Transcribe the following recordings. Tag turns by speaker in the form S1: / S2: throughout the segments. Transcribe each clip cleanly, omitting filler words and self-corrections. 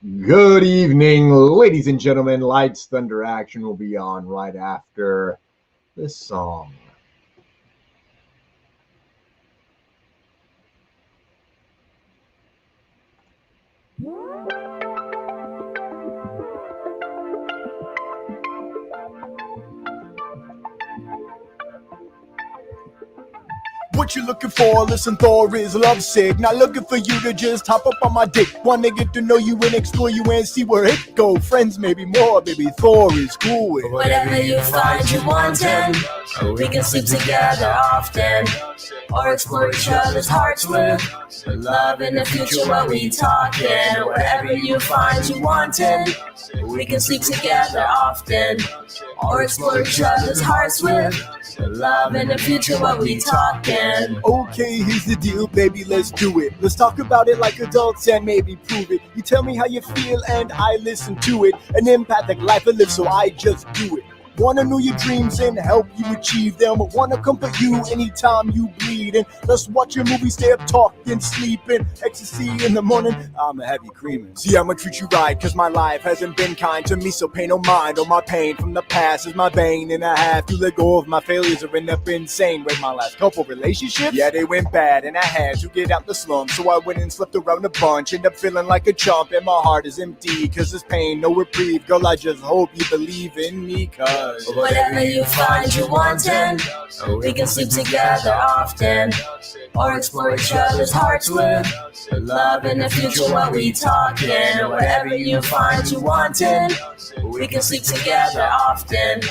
S1: Good evening, ladies and gentlemen. LightsThunderAction will be on right after this song.
S2: What you looking for? Listen, Thor is lovesick. Not looking for you to just hop up on my dick. Wanna get to know you and explore you and see where it go. Friends, maybe more, baby. Thor is cool with
S3: whatever you find you wantin'. We can sleep together often, or explore each other's hearts with love in the future. What we talking? Whatever you find you wantin'. We can sleep together often, or explore each other's hearts with love in the future. What we talking?
S2: Okay, here's the deal, baby, let's do it. Let's talk about it like adults and maybe prove it. You tell me how you feel and I listen to it. An empathic life I live, so I just do it. Wanna know your dreams and help you achieve them. Wanna comfort you anytime you bleed. And let's watch a movie, stay up talking, sleeping. Ecstasy in the morning, I'ma have you creaming. See, I'ma treat you right, cause my life hasn't been kind to me. So pay no mind on my pain from the past is my vein. And I have to let go of my failures or end up insane. With my last couple relationships, yeah, they went bad. And I had to get out the slums, so I went and slept around a bunch. End up feeling like a chump and my heart is empty. Cause there's pain, no reprieve. Girl, I just hope you believe in me, cause
S3: whatever you find you wantin', we can sleep together often, or explore each other's hearts with love in the future. What we talking? Whatever you find you wantin', we can sleep together often,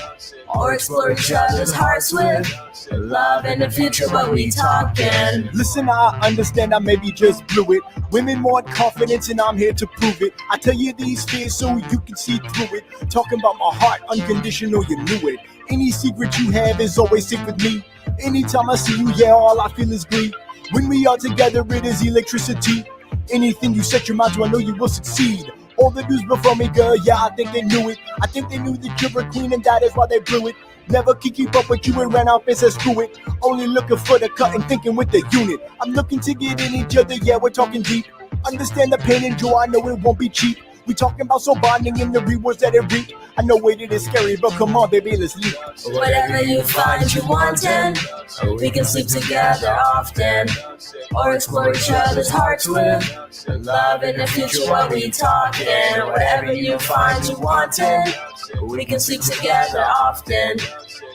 S3: or explore each other's hearts with love in the future. What we talking?
S2: Listen, I understand I maybe just blew it. Women want confidence and I'm here to prove it. I tell you these fears so you can see through it. Talking about my heart, unconditional, you knew it. Any secret you have is always safe with me. Anytime I see you, yeah, all I feel is glee. When we are together, it is electricity. Anything you set your mind to, I know you will succeed. All the dudes before me, girl, yeah, I think they knew it. I think they knew that you're a queen and that is why they blew it. Never could keep up with you and ran off and said screw it. Only looking for the cut and thinking with the unit. I'm looking to get in each other, yeah, we're talking deep. Understand the pain and joy, I know it won't be cheap. We talking about soul bonding and the rewards that it reap. I know it is scary, but come on, baby, let's leave.
S3: Whatever you find you wantin', we can sleep together often, or explore each other's hearts with love in the future. What we talking? Whatever you find you wantin', we can sleep together often,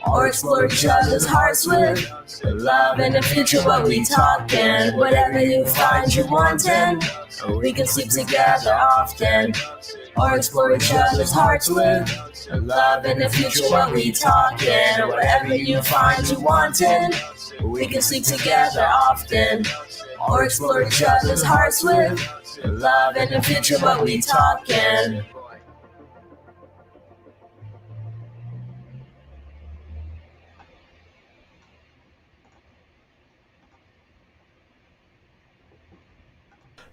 S3: or explore each other's hearts with love in the future. What we talking? Whatever you find you wantin', we can sleep together often, or explore each other's hearts with love in the future. What we talking? Whatever you find you wantin', we can sleep together often, or explore each other's hearts with love in the future. What we talking?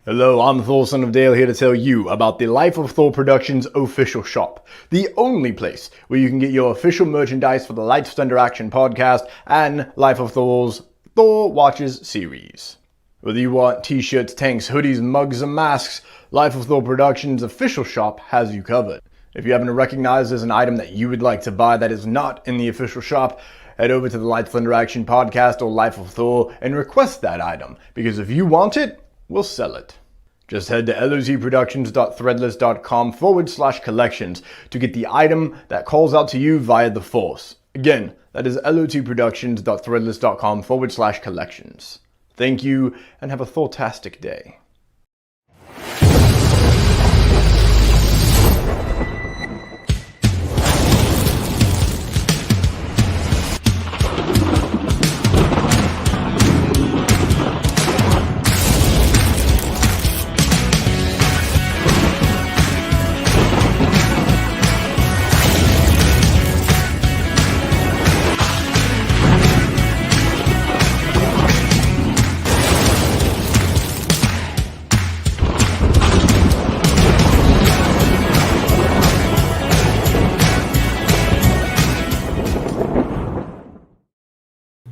S1: Hello, I'm Thor, son of Dale, here to tell you about the Life of Thor Productions official shop. The only place where you can get your official merchandise for the Lights Thunder Action podcast and Life of Thor's Thor Watches series. Whether you want t-shirts, tanks, hoodies, mugs, and masks, Life of Thor Productions official shop has you covered. If you happen to recognize there's an item that you would like to buy that is not in the official shop, head over to the Lights Thunder Action podcast or Life of Thor and request that item, because if you want it, we'll sell it. Just head to lotproductions.threadless.com/collections to get the item that calls out to you via the Force. Again, that is lotproductions.threadless.com/collections. Thank you and have a Thor-tastic day.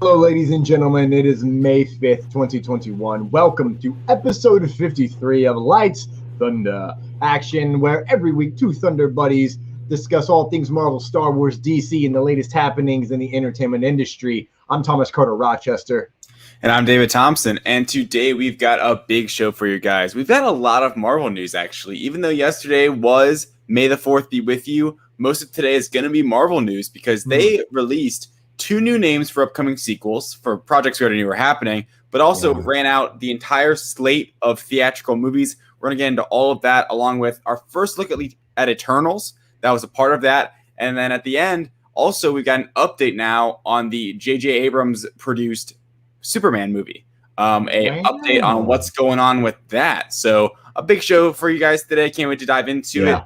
S1: Hello, ladies and gentlemen. It is May 5th, 2021. Welcome to episode 53 of Lights
S2: Thunder Action, where every week two Thunder buddies discuss all things Marvel, Star Wars, DC, and the latest happenings in the entertainment industry. I'm Thomas Carter Rochester.
S4: And I'm David Thompson, and today we've got a big show for you guys. We've got a lot of Marvel news, actually. Even though yesterday was May the 4th be with you, most of today is going to be Marvel news because they released 2 new names for upcoming sequels for projects we already knew were happening, but also ran out the entire slate of theatrical movies. We're going to get into all of that, along with our first look at Eternals. That was a part of that. And then at the end, also, we've got an update now on the J.J. Abrams produced Superman movie. Update on what's going on with that. So a big show for you guys today. Can't wait to dive into it.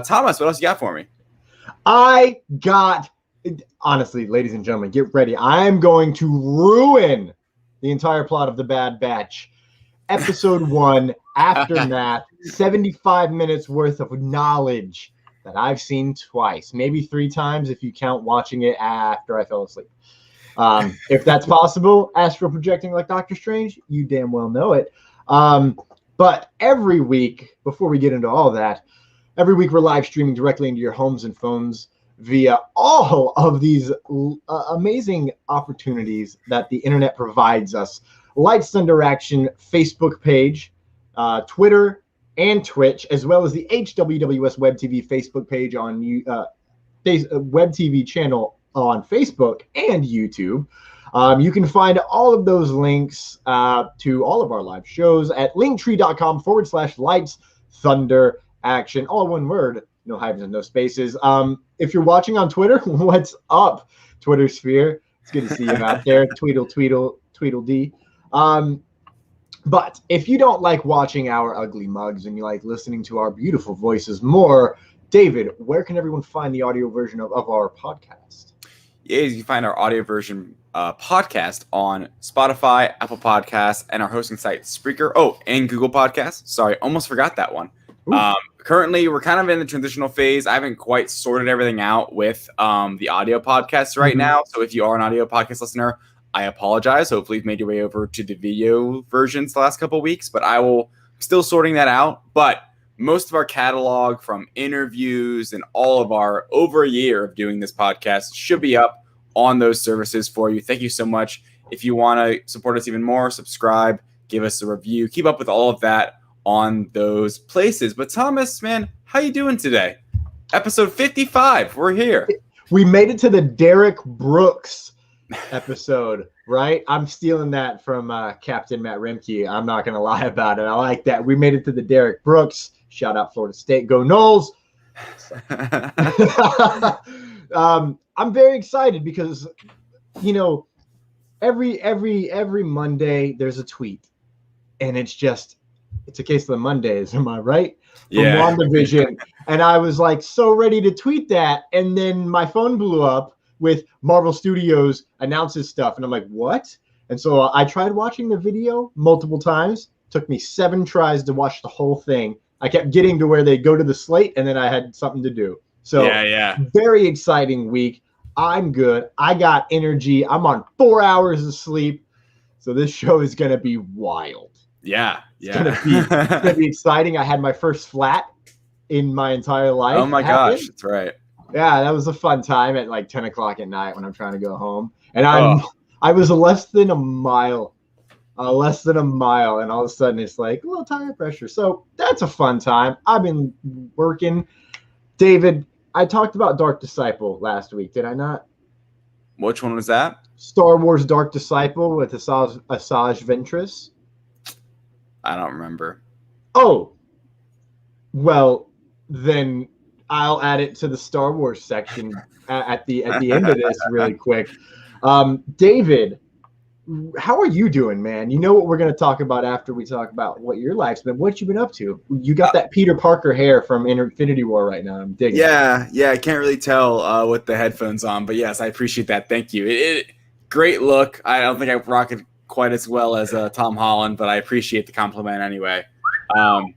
S4: Thomas, what else you got for me?
S2: I got, honestly, ladies and gentlemen, get ready. I'm going to ruin the entire plot of The Bad Batch. Episode 1, Aftermath, 75 minutes worth of knowledge that I've seen twice, maybe 3 times if you count watching it after I fell asleep. If that's possible, astral projecting like Doctor Strange, you damn well know it. But every week, before we get into all that, every week we're live streaming directly into your homes and phones via all of these amazing opportunities that the internet provides us. LightsThunderAction Facebook page, Twitter, and Twitch, as well as the HWWS WebTV Facebook page on WebTV channel on Facebook and YouTube. You can find all of those links to all of our live shows at Linktree.com/LightsThunderAction. All one word, no hyphens and no spaces. If you're watching on Twitter, what's up, Twitter sphere? It's good to see you out there. Tweedledee. But if you don't like watching our ugly mugs and you like listening to our beautiful voices more, David, where can everyone find the audio version of our podcast?
S4: Yeah, you can find our audio version podcast on Spotify, Apple Podcasts, and our hosting site, Spreaker. Oh, and Google Podcasts. Sorry, almost forgot that one. Currently, we're kind of in the transitional phase. I haven't quite sorted everything out with the audio podcasts right now. So if you are an audio podcast listener, I apologize. Hopefully you've made your way over to the video versions the last couple of weeks, but I will still sorting that out. But most of our catalog from interviews and all of our over a year of doing this podcast should be up on those services for you. Thank you so much. If you want to support us even more, subscribe, give us a review, keep up with all of that on those places. But Thomas, man, how you doing today? Episode 55. We're here.
S2: We made it to the Derek Brooks episode, right? I'm stealing that from Captain Matt Remke. I'm not going to lie about it. I like that. We made it to the Derek Brooks. Shout out Florida State. Go Noles. I'm very excited because, you know, every Monday there's a tweet, and it's a case of the Mondays. Am I right? From WandaVision. And I was like so ready to tweet that, and then my phone blew up with Marvel Studios announces stuff, and I'm like, what? And so I tried watching the video multiple times. Took me 7 tries to watch the whole thing. I kept getting to where they go to the slate, and then I had something to do. So very exciting week. I'm good. I got energy. I'm on 4 hours of sleep. So this show is going to be wild. It's gonna be exciting. I had my first flat in my entire life.
S4: Oh my gosh, that's right.
S2: Yeah, that was a fun time at like 10 o'clock at night when I'm trying to go home. And I was less than a mile, and all of a sudden it's like a little tire pressure. So that's a fun time. I've been working. David, I talked about Dark Disciple last week, did I not?
S4: Which one was that?
S2: Star Wars Dark Disciple with Asajj Ventress.
S4: I don't remember.
S2: Oh, well, then I'll add it to the Star Wars section at the end of this really quick. David, how are you doing, man? You know what we're going to talk about after we talk about what your life's been. What you been up to? You got that Peter Parker hair from Infinity War right now. I'm digging.
S4: Yeah, I can't really tell with the headphones on, but yes, I appreciate that. Thank you. Great look. I don't think I rock it quite as well as Tom Holland, but I appreciate the compliment anyway. But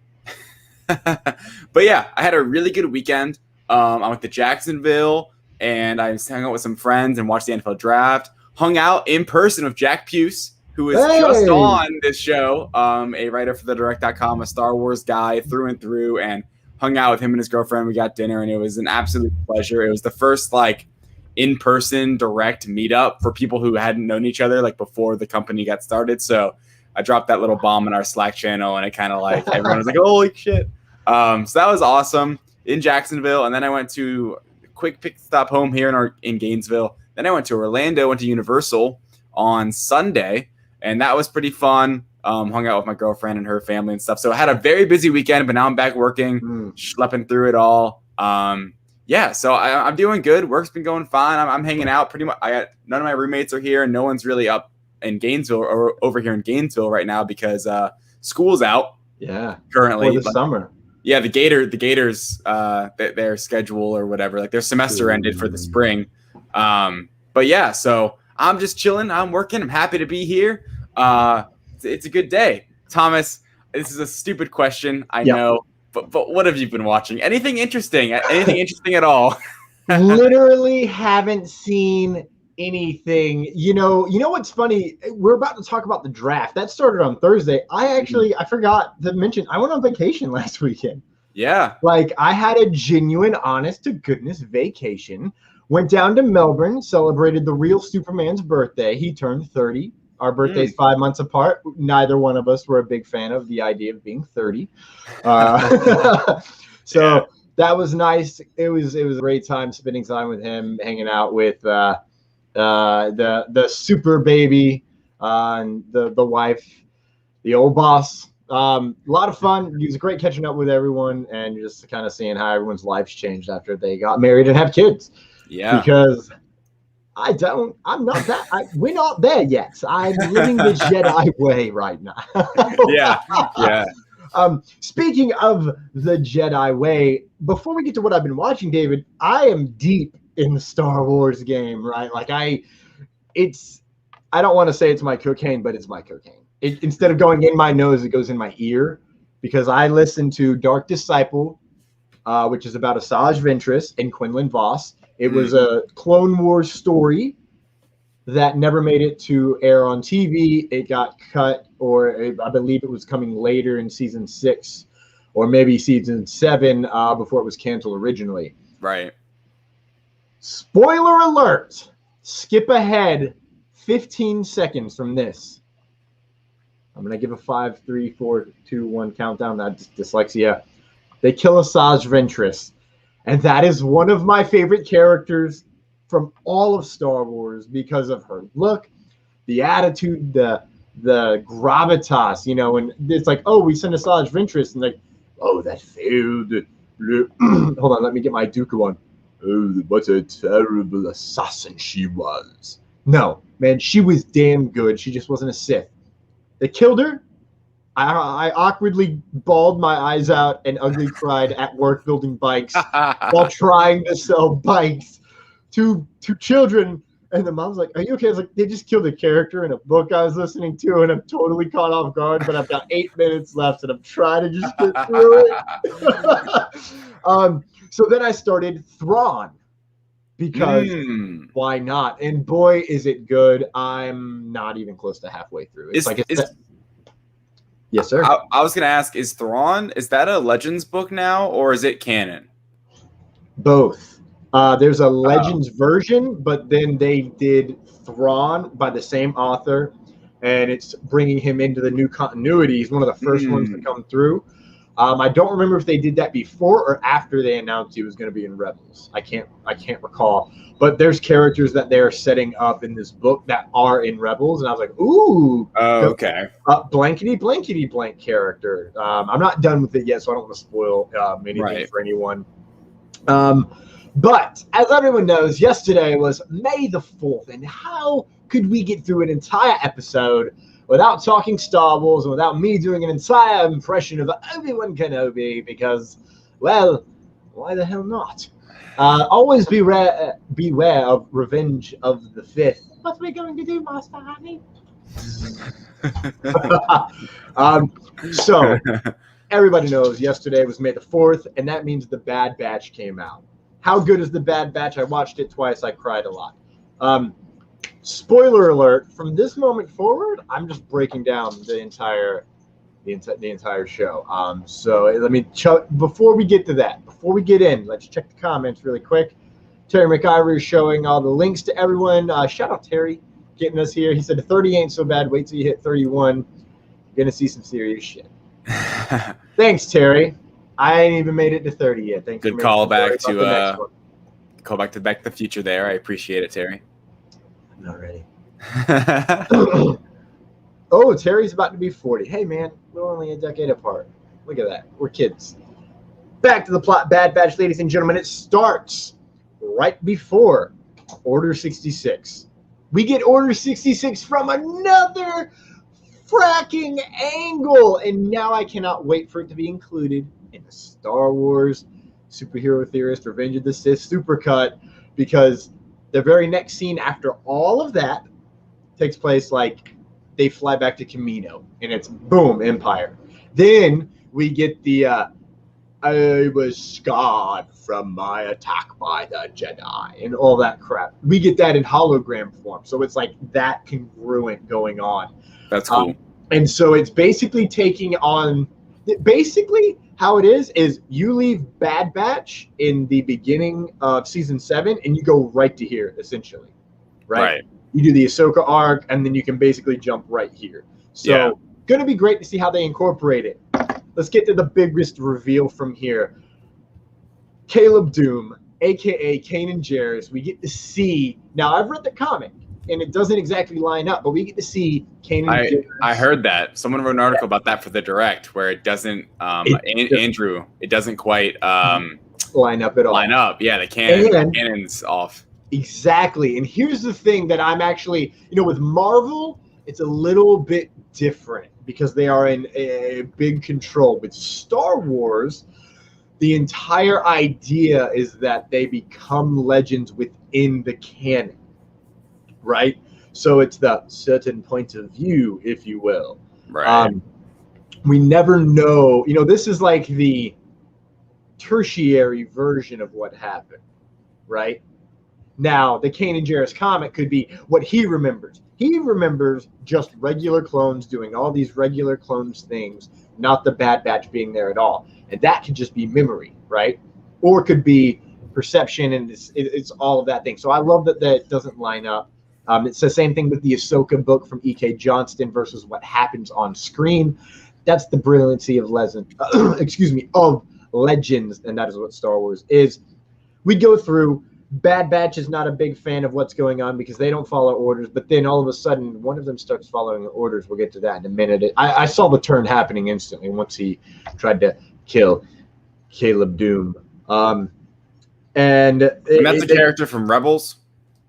S4: yeah, I had a really good weekend. I went to Jacksonville, and I hung out with some friends and watched the NFL draft. Hung out in person with Jack Puce, who is just on this show, a writer for the direct.com, a Star Wars guy through and through, and hung out with him and his girlfriend. We got dinner, and it was an absolute pleasure. It was the first like in-person direct meetup for people who hadn't known each other like before the company got started. So I dropped that little bomb in our Slack channel, and it kind of like everyone was like, holy shit. So that was awesome in Jacksonville. And then I went to a quick pit stop home here in Gainesville. Then I went to Orlando, went to Universal on Sunday, and that was pretty fun. Hung out with my girlfriend and her family and stuff. So I had a very busy weekend, but now I'm back working, schlepping through it all. Yeah, so I'm doing good. Work's been going fine. I'm hanging out pretty much. None of my roommates are here, and no one's really up in Gainesville or over here in Gainesville right now because school's out.
S5: Yeah,
S4: currently
S5: for the summer.
S4: Yeah, the Gators, their schedule or whatever, like their semester ended for the spring. But yeah, so I'm just chilling. I'm working. I'm happy to be here. It's a good day. Thomas, this is a stupid question, I know, but what have you been watching? Anything interesting? Anything interesting at all?
S5: Literally haven't seen anything. You know what's funny? We're about to talk about the draft. That started on Thursday. I forgot to mention I went on vacation last weekend.
S4: Yeah.
S5: Like I had a genuine, honest to goodness vacation. Went down to Melbourne, celebrated the real Superman's birthday. He turned 30. Our birthday's 5 months apart. Neither one of us were a big fan of the idea of being 30. So that was nice. It was a great time spending time with him, hanging out with the super baby, and the wife, the old boss. A lot of fun. It was great catching up with everyone and just kind of seeing how everyone's lives changed after they got married and have kids. Yeah. Because we're not there yet. I'm living the Jedi way right now.
S4: Yeah.
S5: Speaking of the Jedi way, before we get to what I've been watching, David, I am deep in the Star Wars game, right? Like I don't want to say it's my cocaine, but it's my cocaine. Instead of going in my nose, it goes in my ear because I listen to Dark Disciple, which is about Asajj Ventress and Quinlan Vos. It was a Clone Wars story that never made it to air on TV. It got cut, or I believe it was coming later in season 6 or maybe season 7 before it was canceled originally.
S4: Right.
S5: Spoiler alert. Skip ahead 15 seconds from this. I'm going to give a 5, 3, 4, 2, 1 countdown. That's dyslexia. They kill Asajj Ventress. And that is one of my favorite characters from all of Star Wars because of her look, the attitude, the gravitas, and it's like, oh, we sent Asajj Ventress, and like, oh, that failed. Hold on, let me get my Dooku on. Oh, what a terrible assassin she was. No, man, she was damn good. She just wasn't a Sith. They killed her. I awkwardly bawled my eyes out and ugly cried at work building bikes while trying to sell bikes to children. And the mom's like, are you okay? I was like, they just killed a character in a book I was listening to, and I'm totally caught off guard, but I've got 8 minutes left, and I'm trying to just get through it. So then I started Thrawn, because why not? And boy, is it good. I'm not even close to halfway through. Yes, sir.
S4: I was going to ask, is Thrawn, is that a Legends book now, or is it canon?
S5: Both. There's a Legends version, but then they did Thrawn by the same author, and it's bringing him into the new continuity. He's one of the first ones to come through. I don't remember if they did that before or after they announced he was going to be in Rebels. I can't recall. But there's characters that they're setting up in this book that are in Rebels, and I was like, ooh.
S4: Oh, okay.
S5: Blankety blank character. I'm not done with it yet, so I don't want to spoil anything for anyone. But as everyone knows, yesterday was May the 4th, and how could we get through an entire episode without talking Star Wars and without me doing an entire impression of Obi-Wan Kenobi? Because, well, why the hell not? Always beware of Revenge of the Fifth. What are we going to do, Master Honey? So, everybody knows yesterday was May the 4th, and that means The Bad Batch came out. How good is The Bad Batch? I watched it twice. I cried a lot. spoiler alert, from this moment forward, I'm just breaking down the entire show. So let me before we get to that, before we get in, let's check the comments really quick. Terry McIvory is showing all the links to everyone. Shout out Terry getting us here. He said 30 ain't so bad. Wait till you hit 31. You're gonna see some serious shit. Thanks, Terry. I ain't even made it to 30 yet. Thanks.
S4: Good callback to Back to the Future there. I appreciate it, Terry.
S5: I'm not ready. Oh, Terry's about to be 40. Hey, man, we're only a decade apart. Look at that. We're kids. Back to the plot, Bad Batch, ladies and gentlemen. It starts right before Order 66. We get Order 66 from another fracking angle, and now I cannot wait for it to be included in the Star Wars Superhero Theorist Revenge of the Sith supercut, because the very next scene after all of that takes place like they fly back to Camino, and it's boom, Empire. Then we get the I was scarred from my attack by the Jedi and all that crap. We get that in hologram form, so it's like that congruent going on.
S4: That's cool.
S5: And so it's basically taking on, basically how it is you leave Bad Batch in the beginning of season 7 and you go right to here, essentially, right? You do the Ahsoka arc, and then you can basically jump right here. So going to be great to see how they incorporate it. Let's get to the biggest reveal from here. Caleb Doom, a.k.a. Kanan Jarrus. We get to see, now I've read the comic, and it doesn't exactly line up, but we get to see Kanan Jarrus.
S4: I heard that. Someone wrote an article about that for the direct, where it doesn't, Andrew, it doesn't quite
S5: line up at all.
S4: Yeah, the canon's off.
S5: Exactly. And here's the thing that I'm actually, with Marvel, it's a little bit different because they are in a big control. With Star Wars, the entire idea is that they become legends within the canon, right? So it's the certain point of view, if you will.
S4: Right.
S5: We never know. This is like the tertiary version of what happened, right? Now, the Kanan Jarrus comic could be what he remembers. He remembers just regular clones doing all these regular clones things, not the Bad Batch being there at all. And that could just be memory, right? Or it could be perception, and it's all of that thing. So I love that doesn't line up. It's the same thing with the Ahsoka book from E.K. Johnston versus what happens on screen. That's the brilliancy of legends, and that is what Star Wars is. We go through. Bad Batch is not a big fan of what's going on because they don't follow orders, but then all of a sudden one of them starts following the orders. We'll get to that in a minute. I saw the turn happening instantly once he tried to kill Caleb Doom. And
S4: that's a character from Rebels?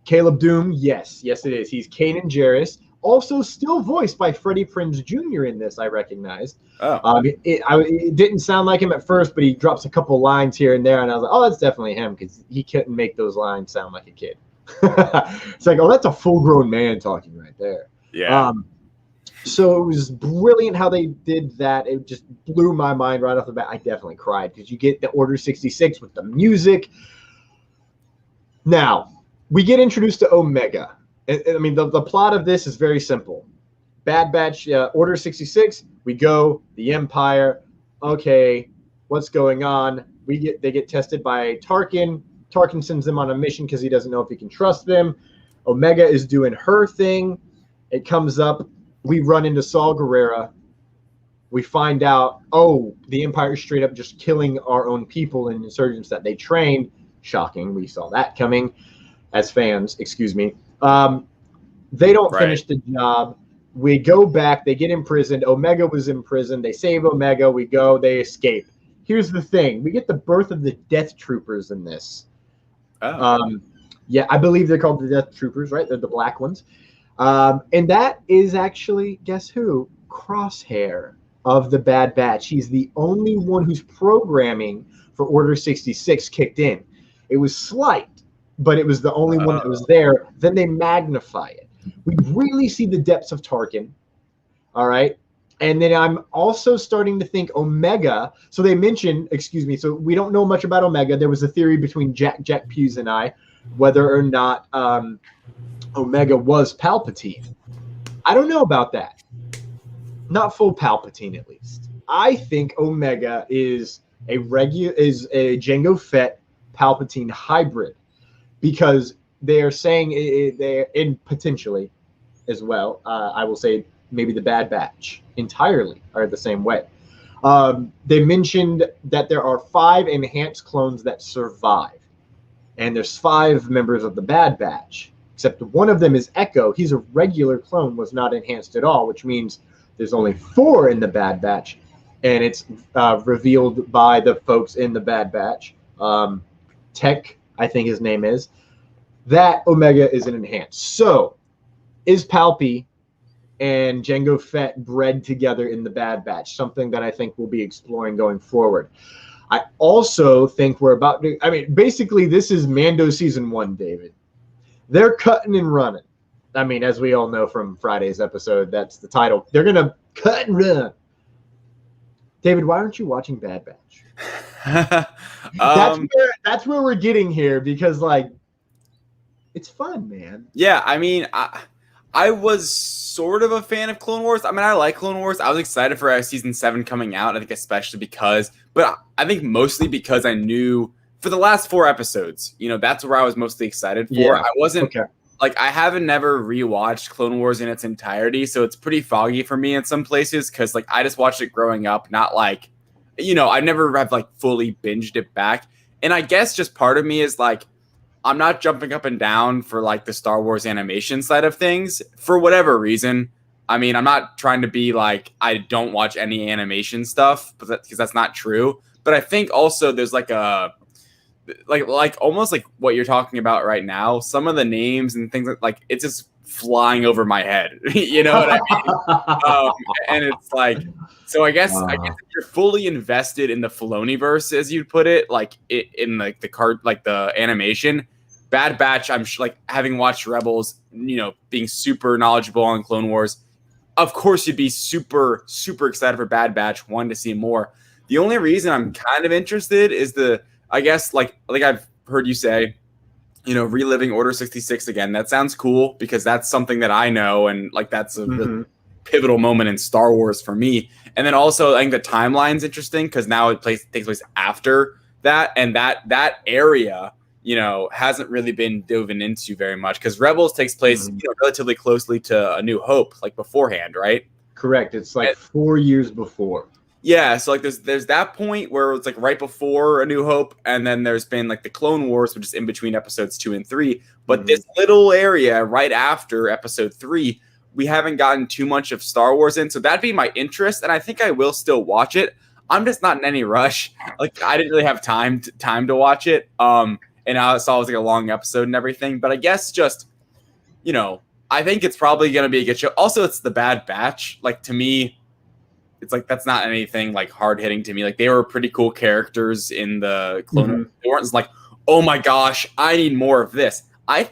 S5: Caleb Doom, yes, it is. He's Kanan Jarrus, also still voiced by Freddie Prinze Jr. in this, I recognized.
S4: Oh.
S5: It didn't sound like him at first, but he drops a couple lines here and there, and I was like, oh, that's definitely him, because he couldn't make those lines sound like a kid. It's like, oh, that's a full-grown man talking right there.
S4: Yeah.
S5: So it was brilliant how they did that. It just blew my mind right off the bat. I definitely cried, because you get the Order 66 with the music. Now, we get introduced to Omega. I mean, the plot of this is very simple. Bad Batch, Order 66, we go, the Empire, okay, what's going on? They get tested by Tarkin. Tarkin sends them on a mission because he doesn't know if he can trust them. Omega is doing her thing. It comes up. We run into Saul Guerrera. We find out, the Empire is straight up just killing our own people and insurgents that they trained. Shocking. We saw that coming as fans, excuse me. They don't finish the job. We go back. They get imprisoned. Omega was imprisoned. They save Omega. We go. They escape. Here's the thing. We get the birth of the Death Troopers in this.
S4: Oh.
S5: Yeah, I believe they're called the Death Troopers, right? They're the black ones. And that is actually, guess who? Crosshair of the Bad Batch. He's the only one whose programming for Order 66 kicked in. It was slight, but it was the only one that was there. Then they magnify it. We really see the depths of Tarkin. All right. And then I'm also starting to think Omega. So they mentioned, so we don't know much about Omega. There was a theory between Jack Hughes and I, whether or not Omega was Palpatine. I don't know about that. Not full Palpatine, at least. I think Omega is a Jango Fett Palpatine hybrid, because they are saying they're in potentially as well. I will say maybe the Bad Batch entirely are the same way. They mentioned that there are 5 enhanced clones that survive, and there's 5 members of the Bad Batch, except one of them is Echo. He's a regular clone, was not enhanced at all, which means there's only 4 in the Bad Batch, and it's revealed by the folks in the Bad Batch. Tech, I think his name is, that Omega is an enhanced. So, is Palpy and Jango Fett bred together in the Bad Batch? Something that I think we'll be exploring going forward. I also think we're about to, I mean, basically this is Mando Season 1, David. They're cutting and running. I mean, as we all know from Friday's episode, that's the title. They're going to cut and run. David, why aren't you watching Bad Batch? That's where we're getting here, because, like, it's fun, man.
S4: Yeah, I mean, I was sort of a fan of Clone Wars. I mean, I like Clone Wars. I was excited for Season 7 coming out, I think especially because, but I think mostly because I knew for the last 4 episodes, you know, that's where I was mostly excited for.
S5: Yeah.
S4: I wasn't, like, I haven't never rewatched Clone Wars in its entirety, so it's pretty foggy for me in some places, because, like, I just watched it growing up, not like, you know, I never have, like, fully binged it back. And I guess just part of me is, like, I'm not jumping up and down for, like, the Star Wars animation side of things for whatever reason. I mean, I'm not trying to be like, I don't watch any animation stuff, because that's not true. But I think also there's like a, like almost like what you're talking about right now. Some of the names and things like it's just flying over my head. You know what I mean? And it's like, so I guess if you're fully invested in the Filoniverse, as you'd put it, like in like the card, like the animation, Bad Batch, I'm like, having watched Rebels, you know, being super knowledgeable on Clone Wars, of course you'd be super, super excited for Bad Batch, wanting to see more. The only reason I'm kind of interested is I guess, like I've heard you say, you know, reliving Order 66 again. That sounds cool, because that's something that I know, and like that's a really pivotal moment in Star Wars for me. And then also, I think the timeline's interesting, because now it takes place after that, and that area, you know, hasn't really been dove into very much, because Rebels takes place, you know, relatively closely to A New Hope, like beforehand, right?
S5: Correct. It's like 4 years before.
S4: Yeah, so like there's that point where it's like right before A New Hope, and then there's been like the Clone Wars, which is in between episodes 2 and 3. But this little area right after episode 3, we haven't gotten too much of Star Wars in, so that'd be my interest, and I think I will still watch it. I'm just not in any rush. Like, I didn't really have time to watch it. And I saw it was like a long episode and everything. But I guess just, you know, I think it's probably going to be a good show. Also, it's the Bad Batch. Like, to me, it's like that's not anything like hard hitting to me. Like, they were pretty cool characters in the Clone. They weren't like, oh my gosh, I need more of this. I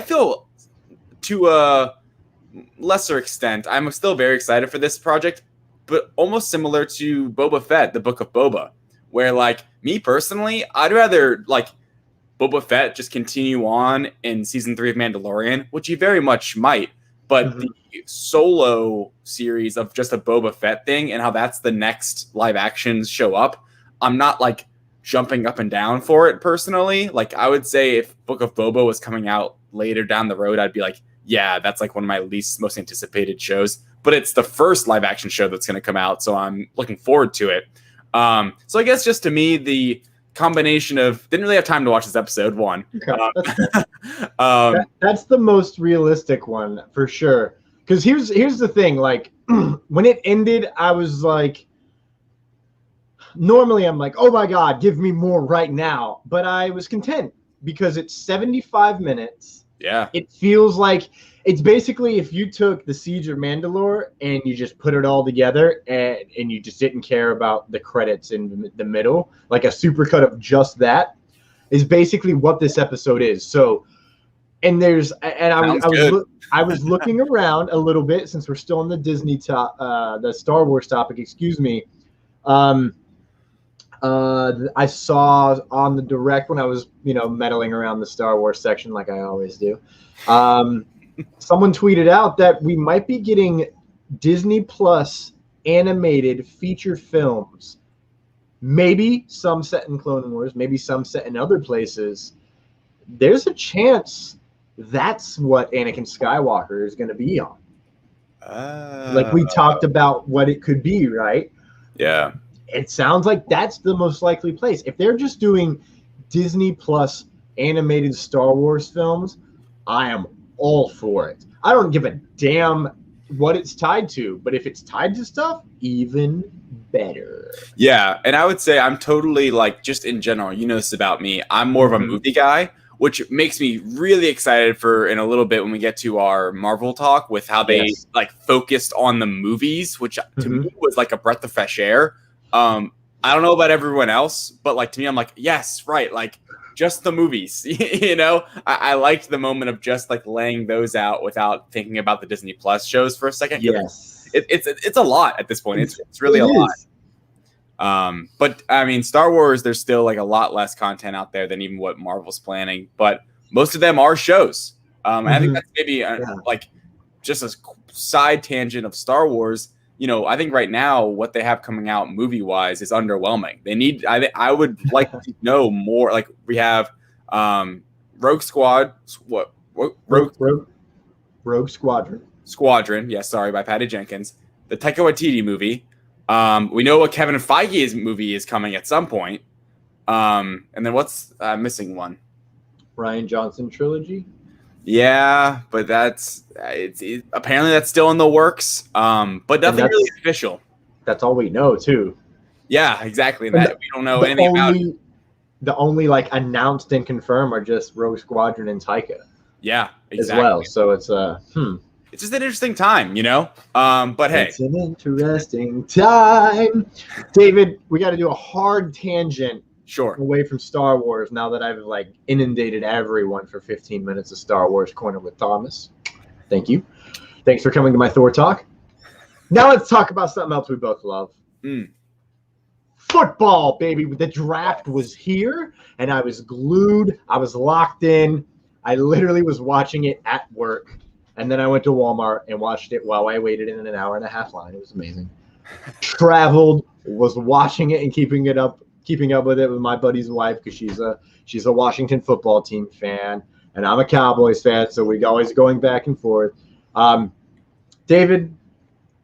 S4: feel to a lesser extent, I'm still very excited for this project, but almost similar to Boba Fett, the Book of Boba, where, like, me personally, I'd rather like Boba Fett just continue on in season 3 of Mandalorian, which he very much might, but the solo series of just a Boba Fett thing and how that's the next live actions show up, I'm not like jumping up and down for it personally. Like, I would say if Book of Boba was coming out later down the road, I'd be like, yeah, that's like one of my most anticipated shows. But it's the first live action show that's going to come out, so I'm looking forward to it. So I guess just to me, the combination of didn't really have time to watch this episode 1.
S5: That's the most realistic one for sure. Because here's the thing, like when it ended, I was like, normally I'm like, oh my God, give me more right now. But I was content because it's 75 minutes.
S4: Yeah.
S5: It feels like it's basically if you took the Siege of Mandalore and you just put it all together and you just didn't care about the credits in the middle, like a supercut of just that is basically what this episode is. So, and I was looking around a little bit since we're still on the Disney the Star Wars topic, excuse me. I saw on the direct when I was, meddling around the Star Wars section like I always do. Someone tweeted out that we might be getting Disney Plus animated feature films. Maybe some set in Clone Wars, maybe some set in other places. There's a chance that's what Anakin Skywalker is going to be on. Like we talked about what it could be, right?
S4: Yeah.
S5: It sounds like that's the most likely place. If they're just doing Disney Plus animated Star Wars films, I am all for it. I don't give a damn what it's tied to, but if it's tied to stuff, even better.
S4: Yeah, and I would say I'm totally like, just in general, you know this about me, I'm more of a movie guy, which makes me really excited for in a little bit when we get to our Marvel talk with how they like focused on the movies, which to me was like a breath of fresh air. I don't know about everyone else, but like to me, I'm like, yes, right, like just the movies. You know, I liked the moment of just like laying those out without thinking about the Disney Plus shows for a second.
S5: Yes,
S4: it's a lot at this point. It's really a lot. But I mean, Star Wars, there's still like a lot less content out there than even what Marvel's planning, but most of them are shows. I think that's maybe like just a side tangent of Star Wars. You know, I think right now what they have coming out movie wise is underwhelming. They need, I would like to know more. Like we have, Rogue Squad,
S5: Rogue
S4: Squadron. Yes. Sorry, by Patty Jenkins, the Taika Waititi movie. We know what Kevin Feige's movie is coming at some point. And then what's missing one?
S5: Rian Johnson trilogy.
S4: Yeah, but that's apparently that's still in the works. But nothing really official.
S5: That's all we know too.
S4: Yeah, exactly. That we don't know anything about it.
S5: The only like announced and confirmed are just Rogue Squadron and Taika.
S4: Yeah, exactly.
S5: As well. So it's
S4: it's just an interesting time, you know? But hey.
S5: It's an interesting time. David, we got to do a hard tangent away from Star Wars now that I've like inundated everyone for 15 minutes of Star Wars Corner with Thomas. Thank you. Thanks for coming to my Thor talk. Now let's talk about something else we both love. Football, baby. The draft was here, and I was glued. I was locked in. I literally was watching it at work. And then I went to Walmart and watched it while I waited in an hour and a half line. It was amazing. Traveled, was watching it and keeping up with it with my buddy's wife because she's a Washington football team fan and I'm a Cowboys fan, so we're always going back and forth. David,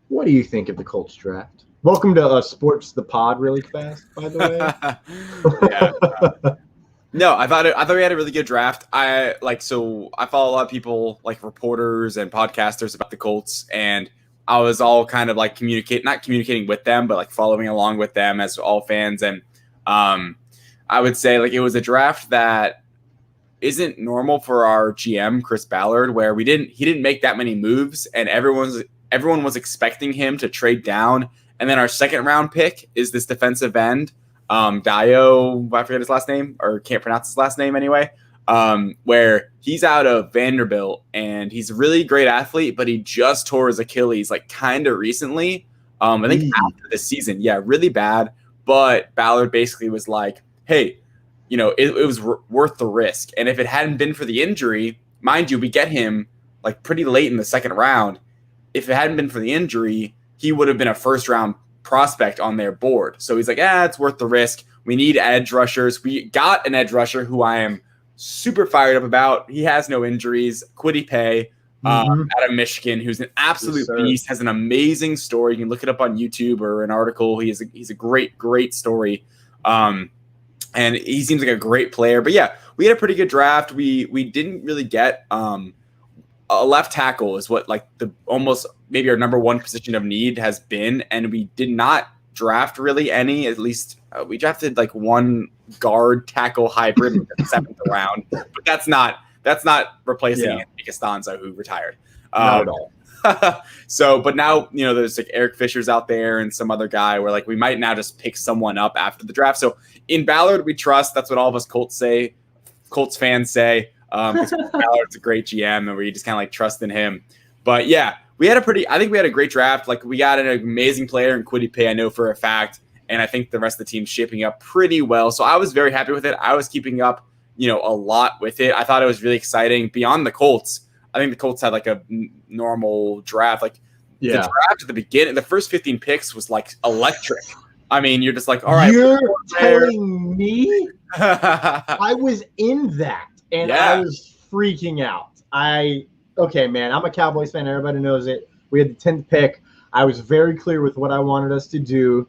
S5: what do you think of the Colts draft? Welcome to Sports the Pod really fast, by the way.
S4: No, I thought we had a really good draft. I follow a lot of people like reporters and podcasters about the Colts, and I was all kind of like not communicating with them, but like following along with them as all fans. And I would say like it was a draft that isn't normal for our GM Chris Ballard, where he didn't make that many moves, and everyone was expecting him to trade down. And then our second round pick is this defensive end. Dio, I forget his last name, or can't pronounce his last name anyway, where he's out of Vanderbilt, and he's a really great athlete, but he just tore his Achilles like kind of recently. I think after the season, really bad. But Ballard basically was like, hey, you know, it was worth the risk. And if it hadn't been for the injury, mind you, we get him like pretty late in the second round. If it hadn't been for the injury, he would have been a first round prospect on their board. So he's like, it's worth the risk. We need edge rushers. We got an edge rusher who I am super fired up about. He has no injuries. Kwity Paye out of Michigan, who's an absolute beast, has an amazing story. You can look it up on YouTube or an article. He's a great story. And he seems like a great player. But yeah, we had a pretty good draft. We didn't really get a left tackle is what like the almost maybe our number one position of need has been, and we did not draft really any. At least we drafted like one guard tackle hybrid in the 7th round, but that's not replacing Anthony Costanzo, who retired.
S5: Not at all.
S4: So, but now, you know, there's like Eric Fisher's out there and some other guy where like we might now just pick someone up after the draft. So in Ballard, we trust. That's what all of us Colts fans say. Because Ballard's a great GM, and we just kind of like trust in him. But yeah, I think we had a great draft. Like we got an amazing player in Kwity Paye, I know for a fact, and I think the rest of the team's shaping up pretty well. So I was very happy with it. I was keeping up, you know, a lot with it. I thought it was really exciting. Beyond the Colts, I think the Colts had like a normal draft. Like the
S5: Yeah.
S4: draft at the beginning, the first 15 picks was like electric. I mean, you're just like, all right.
S5: You're telling me I was in that and
S4: Yeah.
S5: I was freaking out. Okay, man, I'm a Cowboys fan. Everybody knows it. We had the 10th pick. I was very clear with what I wanted us to do.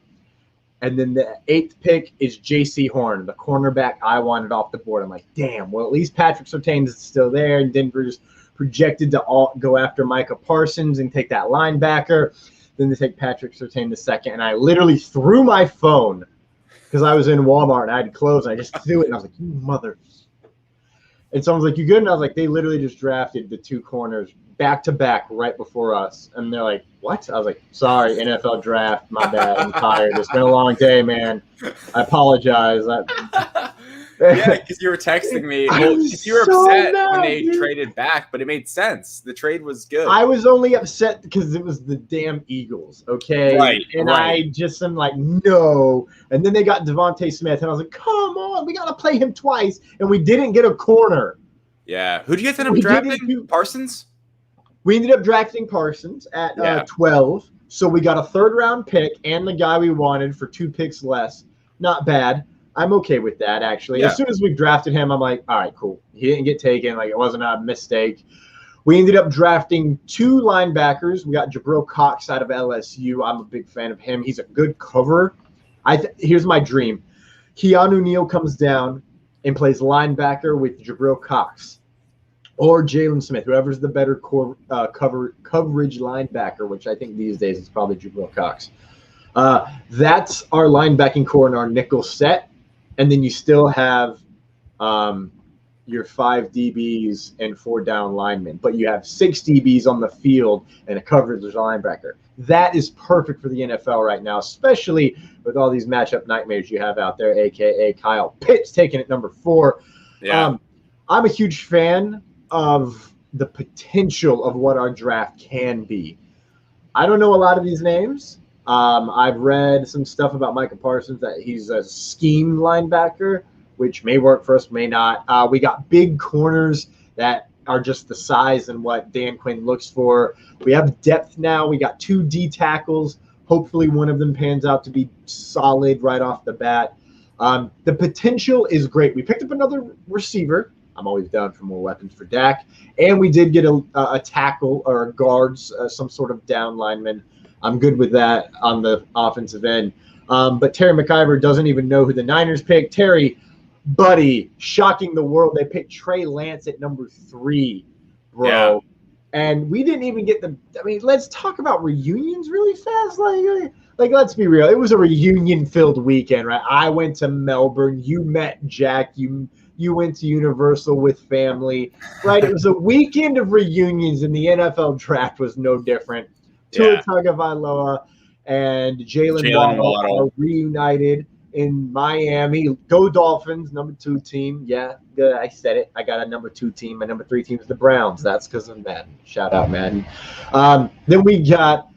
S5: And then the 8th pick is J.C. Horn, the cornerback I wanted off the board. I'm like, damn, well, at least Patrick Surtain is still there. And Denver's projected to go after Micah Parsons and take that linebacker. Then they take Patrick Surtain the second. And I literally threw my phone because I was in Walmart and I had clothes. And I just threw it. And I was like, you mother. And someone's like, you good? And I was like, they literally just drafted the 2 corners back to back right before us. And they're like, what? I was like, sorry, NFL draft. My bad. I'm tired. It's been a long day, man. I apologize.
S4: Yeah, because you were texting me. Well, you were
S5: so
S4: upset
S5: mad,
S4: when they
S5: dude.
S4: traded back, but it made sense. The trade was good.
S5: I was only upset because it was the damn Eagles, okay?
S4: Right,
S5: and
S4: right.
S5: I just am like, no. And then they got Devontae Smith, and I was like, come on, we got to play him twice. And we didn't get a corner.
S4: Yeah. Who did you guys end up
S5: We didn't
S4: drafting?
S5: do-
S4: Parsons?
S5: We ended up drafting Parsons at
S4: Yeah.
S5: 12. So we got a 3rd-round pick and the guy we wanted for 2 picks less. Not bad. I'm okay with that, actually.
S4: Yeah.
S5: As soon as we drafted him, I'm like, all right, cool. He didn't get taken. Like, it wasn't a mistake. We ended up drafting 2 linebackers. We got Jabril Cox out of LSU. I'm a big fan of him. He's a good cover. Here's my dream. Keanu Neal comes down and plays linebacker with Jabril Cox. Or Jalen Smith, whoever's the better coverage linebacker, which I think these days is probably Jabril Cox. That's our linebacking core and our nickel set. And then you still have your 5 DBs and 4 down linemen. But you have 6 DBs on the field and a coverage linebacker. That is perfect for the NFL right now, especially with all these matchup nightmares you have out there, a.k.a. Kyle Pitts taking it number 4.
S4: Yeah.
S5: I'm a huge fan of the potential of what our draft can be. I don't know a lot of these names. I've read some stuff about Micah Parsons that he's a scheme linebacker, which may work for us, may not. We got big corners that are just the size and what Dan Quinn looks for. We have depth now. We got 2 D tackles. Hopefully one of them pans out to be solid right off the bat. The potential is great. We picked up another receiver. I'm always down for more weapons for Dak. And we did get a tackle or guards, some sort of down lineman. I'm good with that on the offensive end. But Terry McIver doesn't even know who the Niners picked. Terry, buddy, shocking the world. They picked Trey Lance at number 3, bro.
S4: Yeah.
S5: And we didn't even get let's talk about reunions really fast. Like, let's be real. It was a reunion-filled weekend, right? I went to Melbourne. You met Jack. You went to Universal with family, right? It was a weekend of reunions, and the NFL draft was no different. Tua Tagovailoa and Jalen Waddle are reunited in Miami. Go Dolphins, number 2 team. Yeah, good. I said it. I got a number 2 team. My number 3 team is the Browns. That's because of Madden. Shout out, Madden. Then we got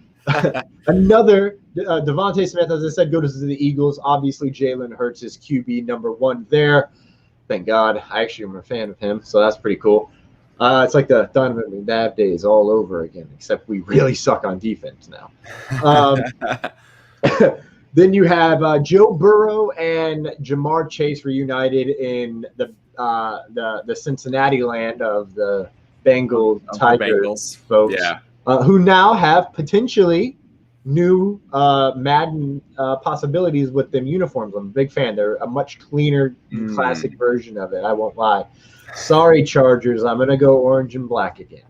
S5: another Devontae Smith, as I said, goes to the Eagles. Obviously, Jalen Hurts is QB number 1 there. Thank God. I actually am a fan of him, so that's pretty cool. It's like the Donovan McNabb days all over again, except we really suck on defense now. Then you have Joe Burrow and Jamar Chase reunited in the Cincinnati land of the Bengal Tigers folks, who now have potentially new Madden possibilities with them uniforms. I'm a big fan. They're a much cleaner, classic version of it. I won't lie. Sorry, Chargers. I'm going to go orange and black again.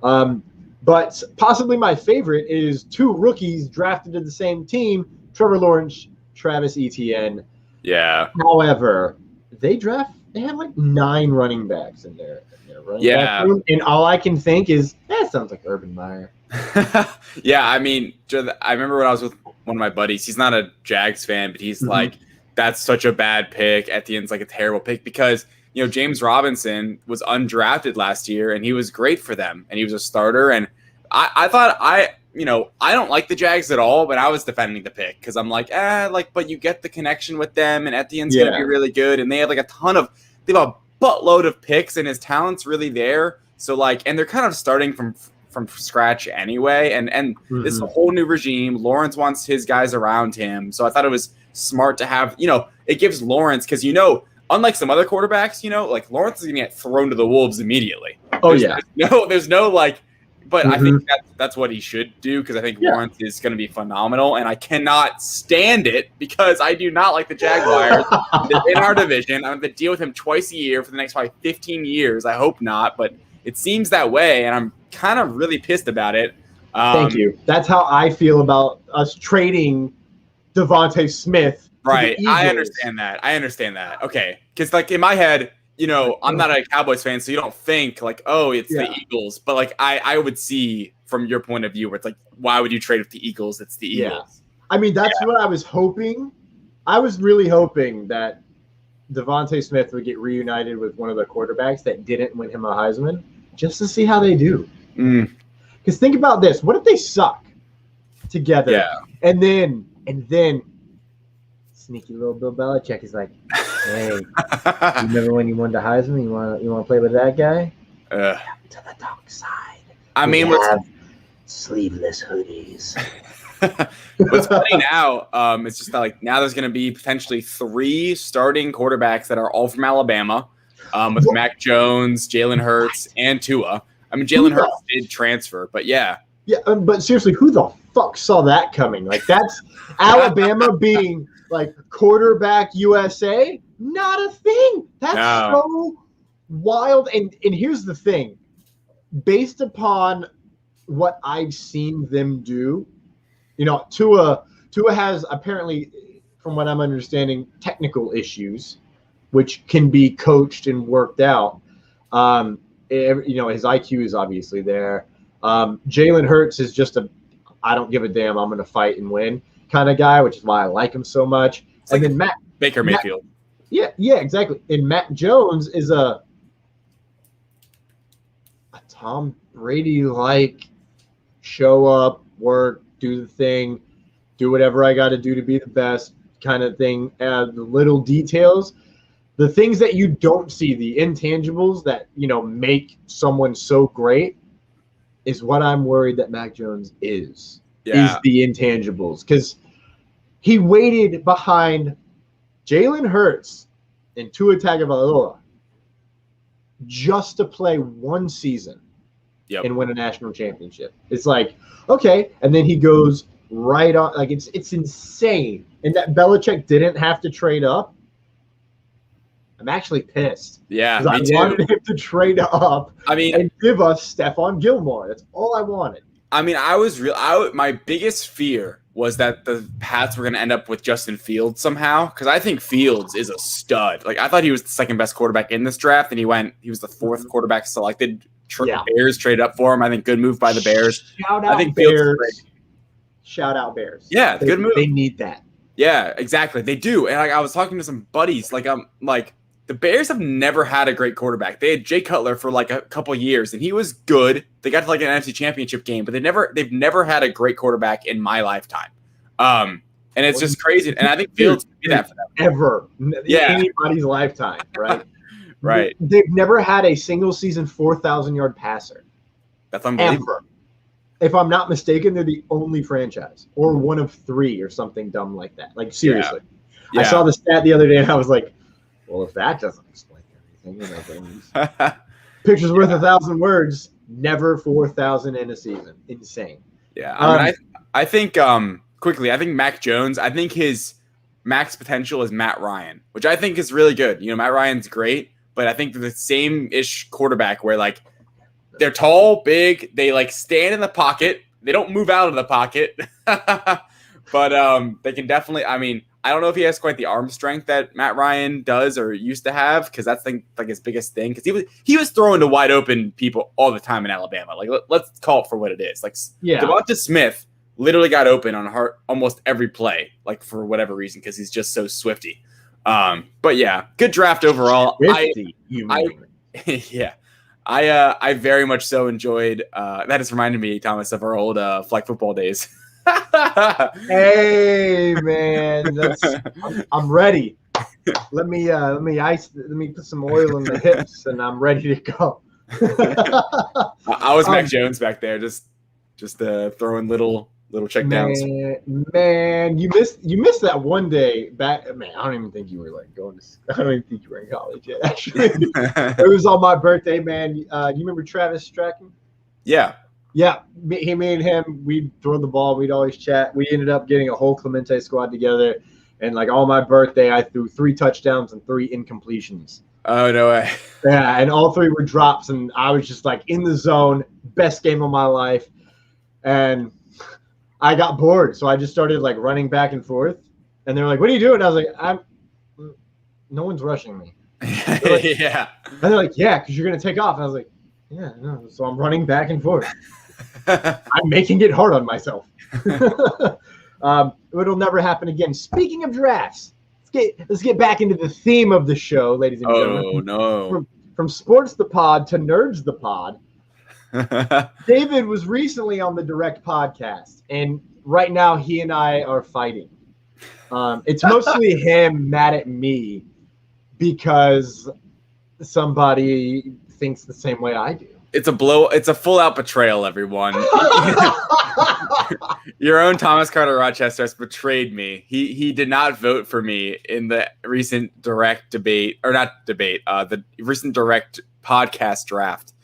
S5: But possibly my favorite is 2 rookies drafted to the same team, Trevor Lawrence, Travis Etienne.
S4: Yeah.
S5: However, they have like 9 running backs in their running back room, and all I can think is, that sounds like Urban Meyer.
S4: Yeah, I mean, I remember when I was with one of my buddies. He's not a Jags fan, but he's like, that's such a bad pick. Etienne's like a terrible pick because, you know, James Robinson was undrafted last year, and he was great for them, and he was a starter. And I thought I don't like the Jags at all, but I was defending the pick because I'm like, but you get the connection with them, and Etienne's going to be really good. And they have like they have a buttload of picks, and his talent's really there. So like, and they're kind of starting from scratch anyway. And this is a whole new regime. Lawrence wants his guys around him. So I thought it was smart to have, it gives Lawrence, because, unlike some other quarterbacks, like Lawrence is going to get thrown to the wolves immediately. There's no like, but I think that's what he should do, because I think Lawrence is going to be phenomenal, and I cannot stand it because I do not like the Jaguars in our division. I'm going to deal with him twice a year for the next probably 15 years. I hope not, but it seems that way, and I'm kind of really pissed about it.
S5: Thank you. That's how I feel about us trading Devontae Smith.
S4: Right. I understand that. Okay. Because, like, in my head, I'm not a Cowboys fan, so you don't think, like, oh, it's the Eagles. But, like, I would see from your point of view where it's like, why would you trade with the Eagles? It's the Eagles.
S5: I mean, that's what I was hoping. I was really hoping that Devontae Smith would get reunited with one of the quarterbacks that didn't win him a Heisman, just to see how they do. Because think about this. What if they suck together?
S4: Yeah.
S5: And then sneaky little Bill Belichick is like, hey, you remember when you won the Heisman? You want to play with that guy? To the dark side.
S4: I mean,
S5: we have sleeveless hoodies.
S4: What's funny now, it's just that, like, now there's going to be potentially 3 starting quarterbacks that are all from Alabama, with Mac Jones, Jalen Hurts, and Tua. I mean, Jalen Hurts did transfer, but yeah. Yeah,
S5: but seriously, who the fuck saw that coming? Like, that's Alabama being, like, quarterback USA? Not a thing. That's so wild. And here's the thing. Based upon what I've seen them do, Tua has apparently, from what I'm understanding, technical issues, which can be coached and worked out. His IQ is obviously there. Jalen Hurts is just I don't give a damn, I'm going to fight and win kind of guy, which is why I like him so much.
S4: It's and like then Baker Mayfield.
S5: Yeah, exactly. And Matt Jones is a Tom Brady-like show up, work, do the thing, do whatever I got to do to be the best kind of thing. The little details, the things that you don't see, the intangibles that, make someone so great is what I'm worried that Mac Jones is the intangibles. Because he waited behind Jalen Hurts and Tua Tagovailoa just to play one season and win a national championship. It's like, okay, and then he goes right on. Like, it's insane. And that Belichick didn't have to trade up. I'm actually pissed.
S4: Yeah,
S5: me too. I wanted him to trade up. And give us Stephon Gilmore. That's all I wanted.
S4: I mean, my biggest fear was that the Pats were going to end up with Justin Fields somehow, because I think Fields is a stud. Like, I thought he was the second best quarterback in this draft, and he was the 4th quarterback selected. Bears traded up for him. I think good move by the Bears.
S5: Shout out Bears. Shout out Bears.
S4: Yeah, good move.
S5: They need that.
S4: Yeah, exactly. They do. And I was talking to some buddies. The Bears have never had a great quarterback. They had Jay Cutler for like a couple years, and he was good. They got to like an NFC Championship game, but they've never had a great quarterback in my lifetime. And it's just crazy. And I think Fields could be that for them.
S5: Ever. Anybody's lifetime, right?
S4: Right.
S5: They've never had a single season 4,000-yard passer.
S4: That's unbelievable.
S5: Ever. If I'm not mistaken, they're the only franchise, or one of 3 or something dumb like that. Like, seriously. Yeah. I saw the stat the other day, and I was like, well, if that doesn't explain everything, picture's worth 1,000 words. Never 4,000 in a season. Insane.
S4: Yeah. I think quickly, I think Mac Jones, I think his max potential is Matt Ryan, which I think is really good. Matt Ryan's great, but I think they're the same-ish quarterback where, like, they're tall, big, they, like, stand in the pocket. They don't move out of the pocket. But they can definitely, I don't know if he has quite the arm strength that Matt Ryan does or used to have, because that's like his biggest thing. Because he was throwing to wide open people all the time in Alabama. Like, let's call it for what it is. Like, Devonta Smith literally got open on almost every play, like, for whatever reason, because he's just so swifty. But yeah, good draft overall. I very much so enjoyed. That has reminded me, Thomas, of our old flag football days.
S5: Hey man, I'm ready. Let me put some oil in the hips, and I'm ready to go.
S4: I was Mac Jones back there, just throwing little check downs.
S5: Man, you missed that one day back. Man, I don't even think you were like going to. I don't even think you were in college yet. Actually, it was on my birthday, man. You remember Travis Strachan?
S4: Yeah.
S5: Yeah, me and him, we'd throw the ball. We'd always chat. We ended up getting a whole Clemente squad together. And, like, on my birthday, I threw 3 touchdowns and 3 incompletions.
S4: Oh, no way.
S5: Yeah, and all 3 were drops. And I was just, like, in the zone. Best game of my life. And I got bored. So I just started, like, running back and forth. And they're like, what are you doing? I was like, no one's rushing me. Like,
S4: yeah.
S5: And they're like, yeah, because you're going to take off. And I was like, yeah, no. So I'm running back and forth. I'm making it hard on myself. It'll never happen again. Speaking of drafts, let's get back into the theme of the show, ladies and gentlemen.
S4: Oh no!
S5: From sports the pod to nerds the pod. David was recently on the Direct podcast, and right now he and I are fighting. It's mostly him mad at me because somebody thinks the same way I do.
S4: It's a full-out betrayal, everyone. Your own Thomas Carter Rochester has betrayed me. He did not vote for me in the recent direct debate, or not debate, the recent direct podcast draft.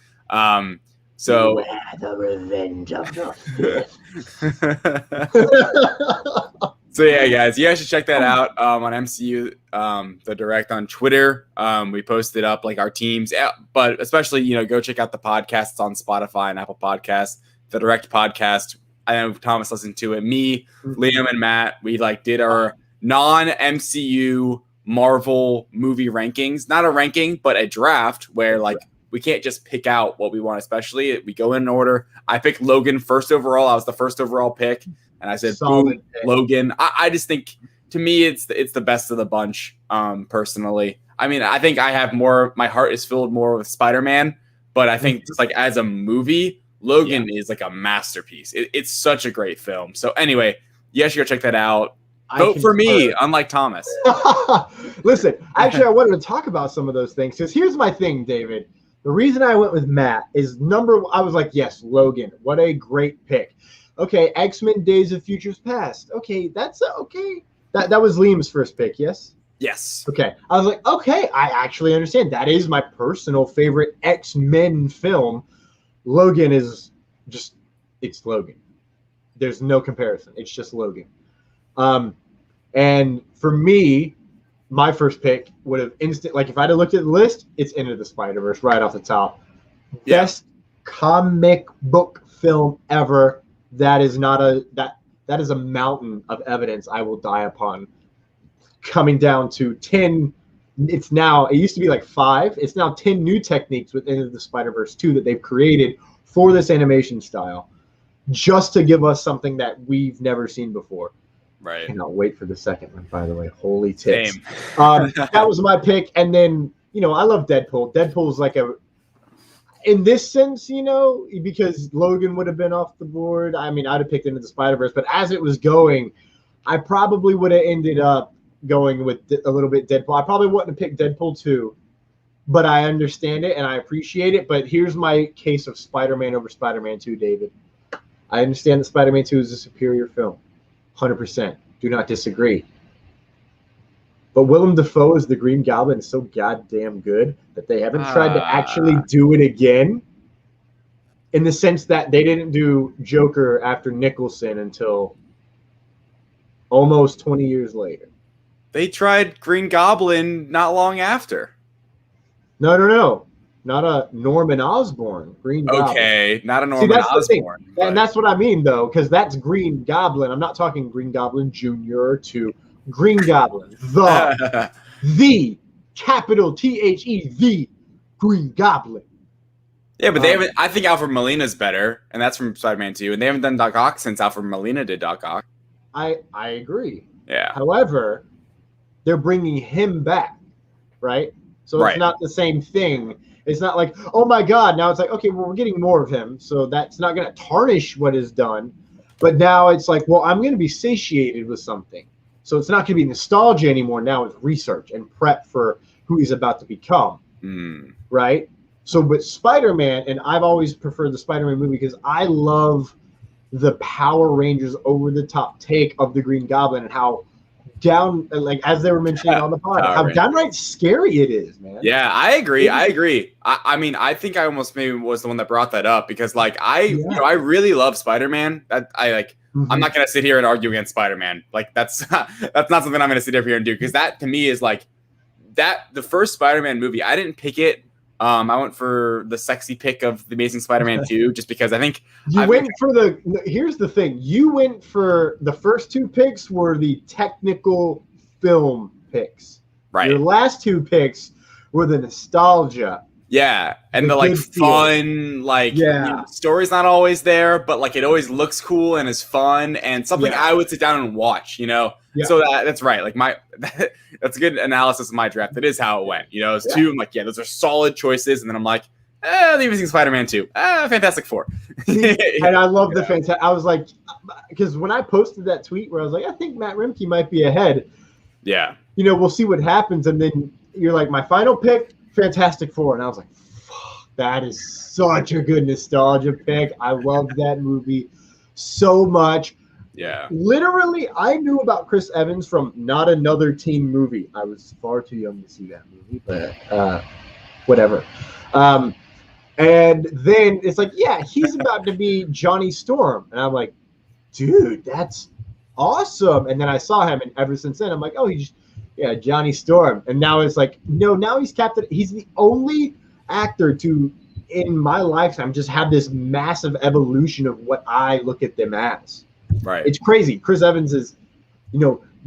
S4: So
S5: the revenge of the
S4: So yeah, guys, you guys should check that out on MCU, the direct on Twitter. We posted up like our teams, but especially go check out the podcasts on Spotify and Apple Podcasts. The direct podcast. I know Thomas listened to it. Me, Liam, and Matt. We did our non-MCU Marvel movie rankings. Not a ranking, but a draft where we can't just pick out what we want. Especially we go in order. I picked Logan first overall. I was the first overall pick. And I said, boom, Logan. I just think, to me, it's the best of the bunch, personally. I mean, I think I have more, my heart is filled more with Spider-Man, but I think just as a movie, Logan is a masterpiece. It's such a great film. So anyway, you guys should go check that out. Vote for me, unlike Thomas.
S5: Listen, actually, I wanted to talk about some of those things, because here's my thing, David. The reason I went with Matt is I was like, yes, Logan, what a great pick. Okay, X-Men Days of Futures Past. Okay, that's okay. That was Liam's first pick, yes?
S4: Yes.
S5: Okay. I was like, okay, I actually understand. That is my personal favorite X-Men film. Logan is just, it's Logan. There's no comparison. It's just Logan. And for me, my first pick would have if I'd have looked at the list, it's Into the Spider-Verse right off the top.
S4: Yeah.
S5: Best comic book film ever. That is that is a mountain of evidence I will die upon. Coming down to 10, it used to be 5. It's now 10 new techniques within the Spider-Verse 2 that they've created for this animation style, just to give us something that we've never seen before.
S4: Right.
S5: I cannot wait for the second one, by the way. Holy tits.
S4: Same.
S5: That was my pick. And then, I love Deadpool. Deadpool's in this sense, because Logan would have been off the board. I mean, I'd have picked Into the Spider-Verse, but as it was going, I probably would have ended up going with a little bit Deadpool. I probably wouldn't have picked Deadpool 2, but I understand it and I appreciate it. But here's my case of Spider-Man over Spider-Man 2, David. I understand that Spider-Man 2 is a superior film. 100%. Do not disagree. But Willem Dafoe as the Green Goblin is so goddamn good that they haven't tried to actually do it again, in the sense that they didn't do Joker after Nicholson until almost 20 years later.
S4: They tried Green Goblin not long after.
S5: No. Not a Norman Osborn Green Goblin.
S4: Okay, not a Norman Osborn.
S5: And that's what I mean, though, because that's Green Goblin. I'm not talking Green Goblin Jr. or 2. Green Goblin, the capital THE, the Green Goblin.
S4: Yeah, but they haven't. I think Alfred Molina's better, and that's from Spider-Man 2. And they haven't done Doc Ock since Alfred Molina did Doc Ock.
S5: I agree.
S4: Yeah.
S5: However, they're bringing him back, right? So it's not the same thing. It's not like, oh my God, now it's like, okay, well, we're getting more of him, so that's not going to tarnish what is done. But now it's like, well, I'm going to be satiated with something. So it's not going to be nostalgia anymore. Now it's research and prep for who he's about to become, right? So, but Spider-Man, and I've always preferred the Spider-Man movie because I love the Power Rangers over-the-top take of the Green Goblin and how as they were mentioning on the pod, how downright scary it is, man.
S4: Yeah, I agree. I mean, I think I almost maybe was the one that brought that up because, like, I really love Spider-Man. I'm not gonna sit here and argue against Spider-Man. Like, that's not something I'm gonna sit up here and do because that to me is like that. The first Spider-Man movie, I didn't pick it. I went for the sexy pick of The Amazing Spider-Man 2 just because I think
S5: here's the thing. You went for the first two picks were the technical film picks.
S4: Right.
S5: Your last two picks were the nostalgia.
S4: Yeah. And the like fun, like story's not always there, but like it always looks cool and is fun and something I would sit down and watch, you know? Yeah. So that's right. Like that's a good analysis of my draft. That is how it went. You know, it's two. I'm like, those are solid choices. And then I'm like, The Amazing Spider-Man 2. Fantastic Four.
S5: And I love the fantastic. I was like, because when I posted that tweet where I was like, I think Matt Rimke might be ahead.
S4: Yeah.
S5: You know, we'll see what happens. And then you're like, my final pick, Fantastic Four. And I was like, fuck, that is such a good nostalgia pick. I loved that movie so much.
S4: Yeah.
S5: Literally, I knew about Chris Evans from Not Another Teen Movie. I was far too young to see that movie, but whatever. And then it's like, he's about to be Johnny Storm. And I'm like, dude, that's awesome. And then I saw him, and ever since then, I'm like, oh, Johnny Storm. And now it's like, no, now he's Captain. He's the only actor to, in my lifetime, just have this massive evolution of what I look at them as.
S4: Right.
S5: It's crazy. Chris Evans is,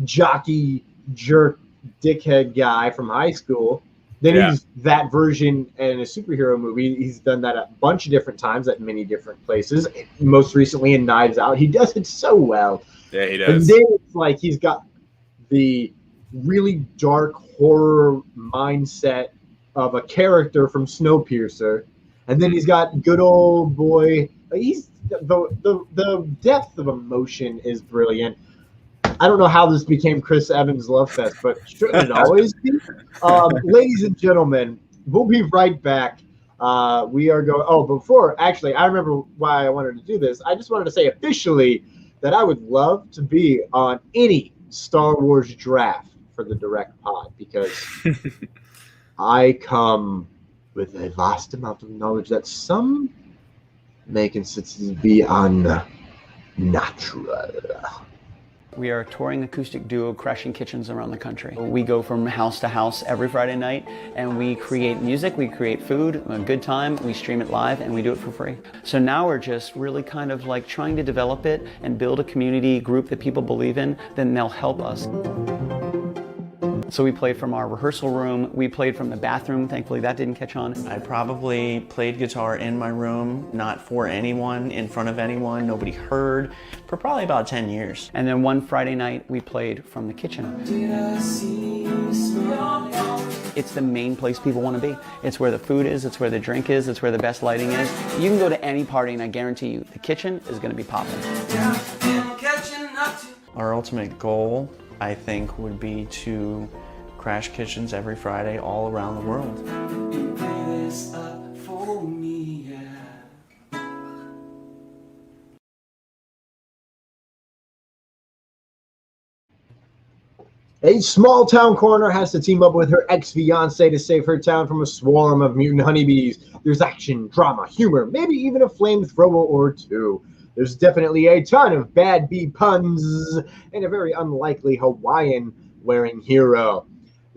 S5: jockey, jerk, dickhead guy from high school. Then he's that version in a superhero movie. He's done that a bunch of different times at many different places. Most recently in Knives Out. He does it so well.
S4: Yeah, he does.
S5: And then it's like he's got the really dark horror mindset of a character from Snowpiercer. And then he's got good old boy. He's the depth of emotion is brilliant. I don't know how this became Chris Evans' love fest, but shouldn't it always be? Ladies and gentlemen, we'll be right back. We are going. Oh, before actually, I remember why I wanted to do this. I just wanted to say officially that I would love to be on any Star Wars draft for the direct pod because I come with a vast amount of knowledge that some may consider to be unnatural.
S6: We are a touring acoustic duo crashing kitchens around the country. We go from house to house every Friday night and we create music, we create food, a good time, we stream it live and we do it for free. So now we're just really kind of like trying to develop it and build a community group that people believe in, then they'll help us. So we played from our rehearsal room, we played from the bathroom, thankfully that didn't catch on.
S7: I probably played guitar in my room, not for anyone, in front of anyone, nobody heard, for probably about 10 years.
S6: And then one Friday night we played from the kitchen. It's the main place people want to be. It's where the food is, it's where the drink is, it's where the best lighting is. You can go to any party and I guarantee you the kitchen is going to be popping.
S7: Our ultimate goal, I think, would be to crash kitchens every Friday all around the world.
S5: A small town coroner has to team up with her ex-fiancé to save her town from a swarm of mutant honeybees. There's action, drama, humor, maybe even a flamethrower or two. There's definitely a ton of bad bee puns and a very unlikely Hawaiian-wearing hero.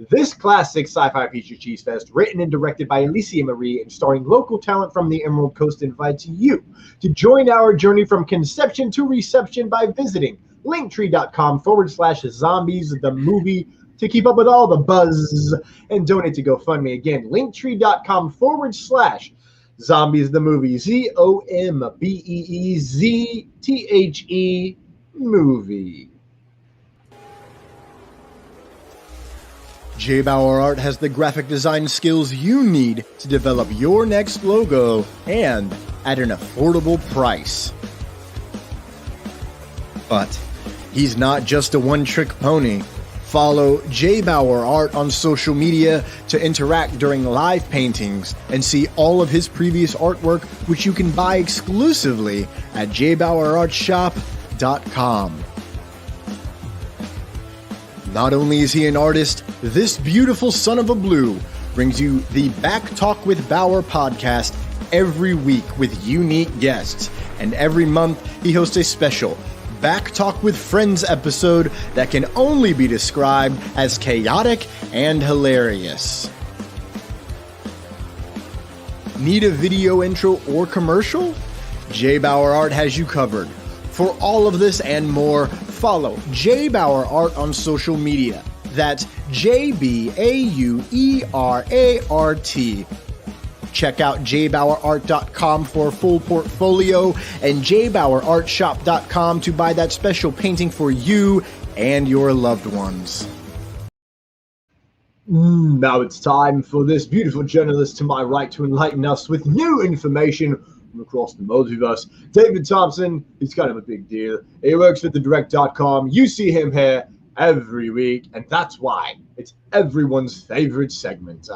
S5: This classic sci-fi feature cheese fest, written and directed by Alicia Marie and starring local talent from the Emerald Coast, invites you to join our journey from conception to reception by visiting Linktree.com/zombies the movie to keep up with all the buzz and donate to GoFundMe. Again, Linktree.com/Zombies the movie, ZOMBEEZTHE movie.
S1: JBauerArt has the graphic design skills you need to develop your next logo and at an affordable price. But he's not just a one-trick pony.
S2: Follow JBauerArt on social media to interact during live paintings and see all of his previous artwork, which you can buy exclusively at JBauerArtShop.com. Not only is he an artist, this beautiful son of a blue brings you the Back Talk with Bauer podcast every week with unique guests. And every month he hosts a special Back Talk with Friends episode that can only be described as chaotic and hilarious. Need a video intro or commercial? JBauerArt has you covered. For all of this and more, follow JBauerArt on social media. That's JBauerArt. Check out JBauerArt.com for a full portfolio and JBauerArtShop.com to buy that special painting for you and your loved ones.
S5: Now it's time for this beautiful journalist to my right to enlighten us with new information from across the multiverse. David Thompson, he's kind of a big deal. He works for TheDirect.com. You see him here every week, and that's why it's everyone's favorite segment.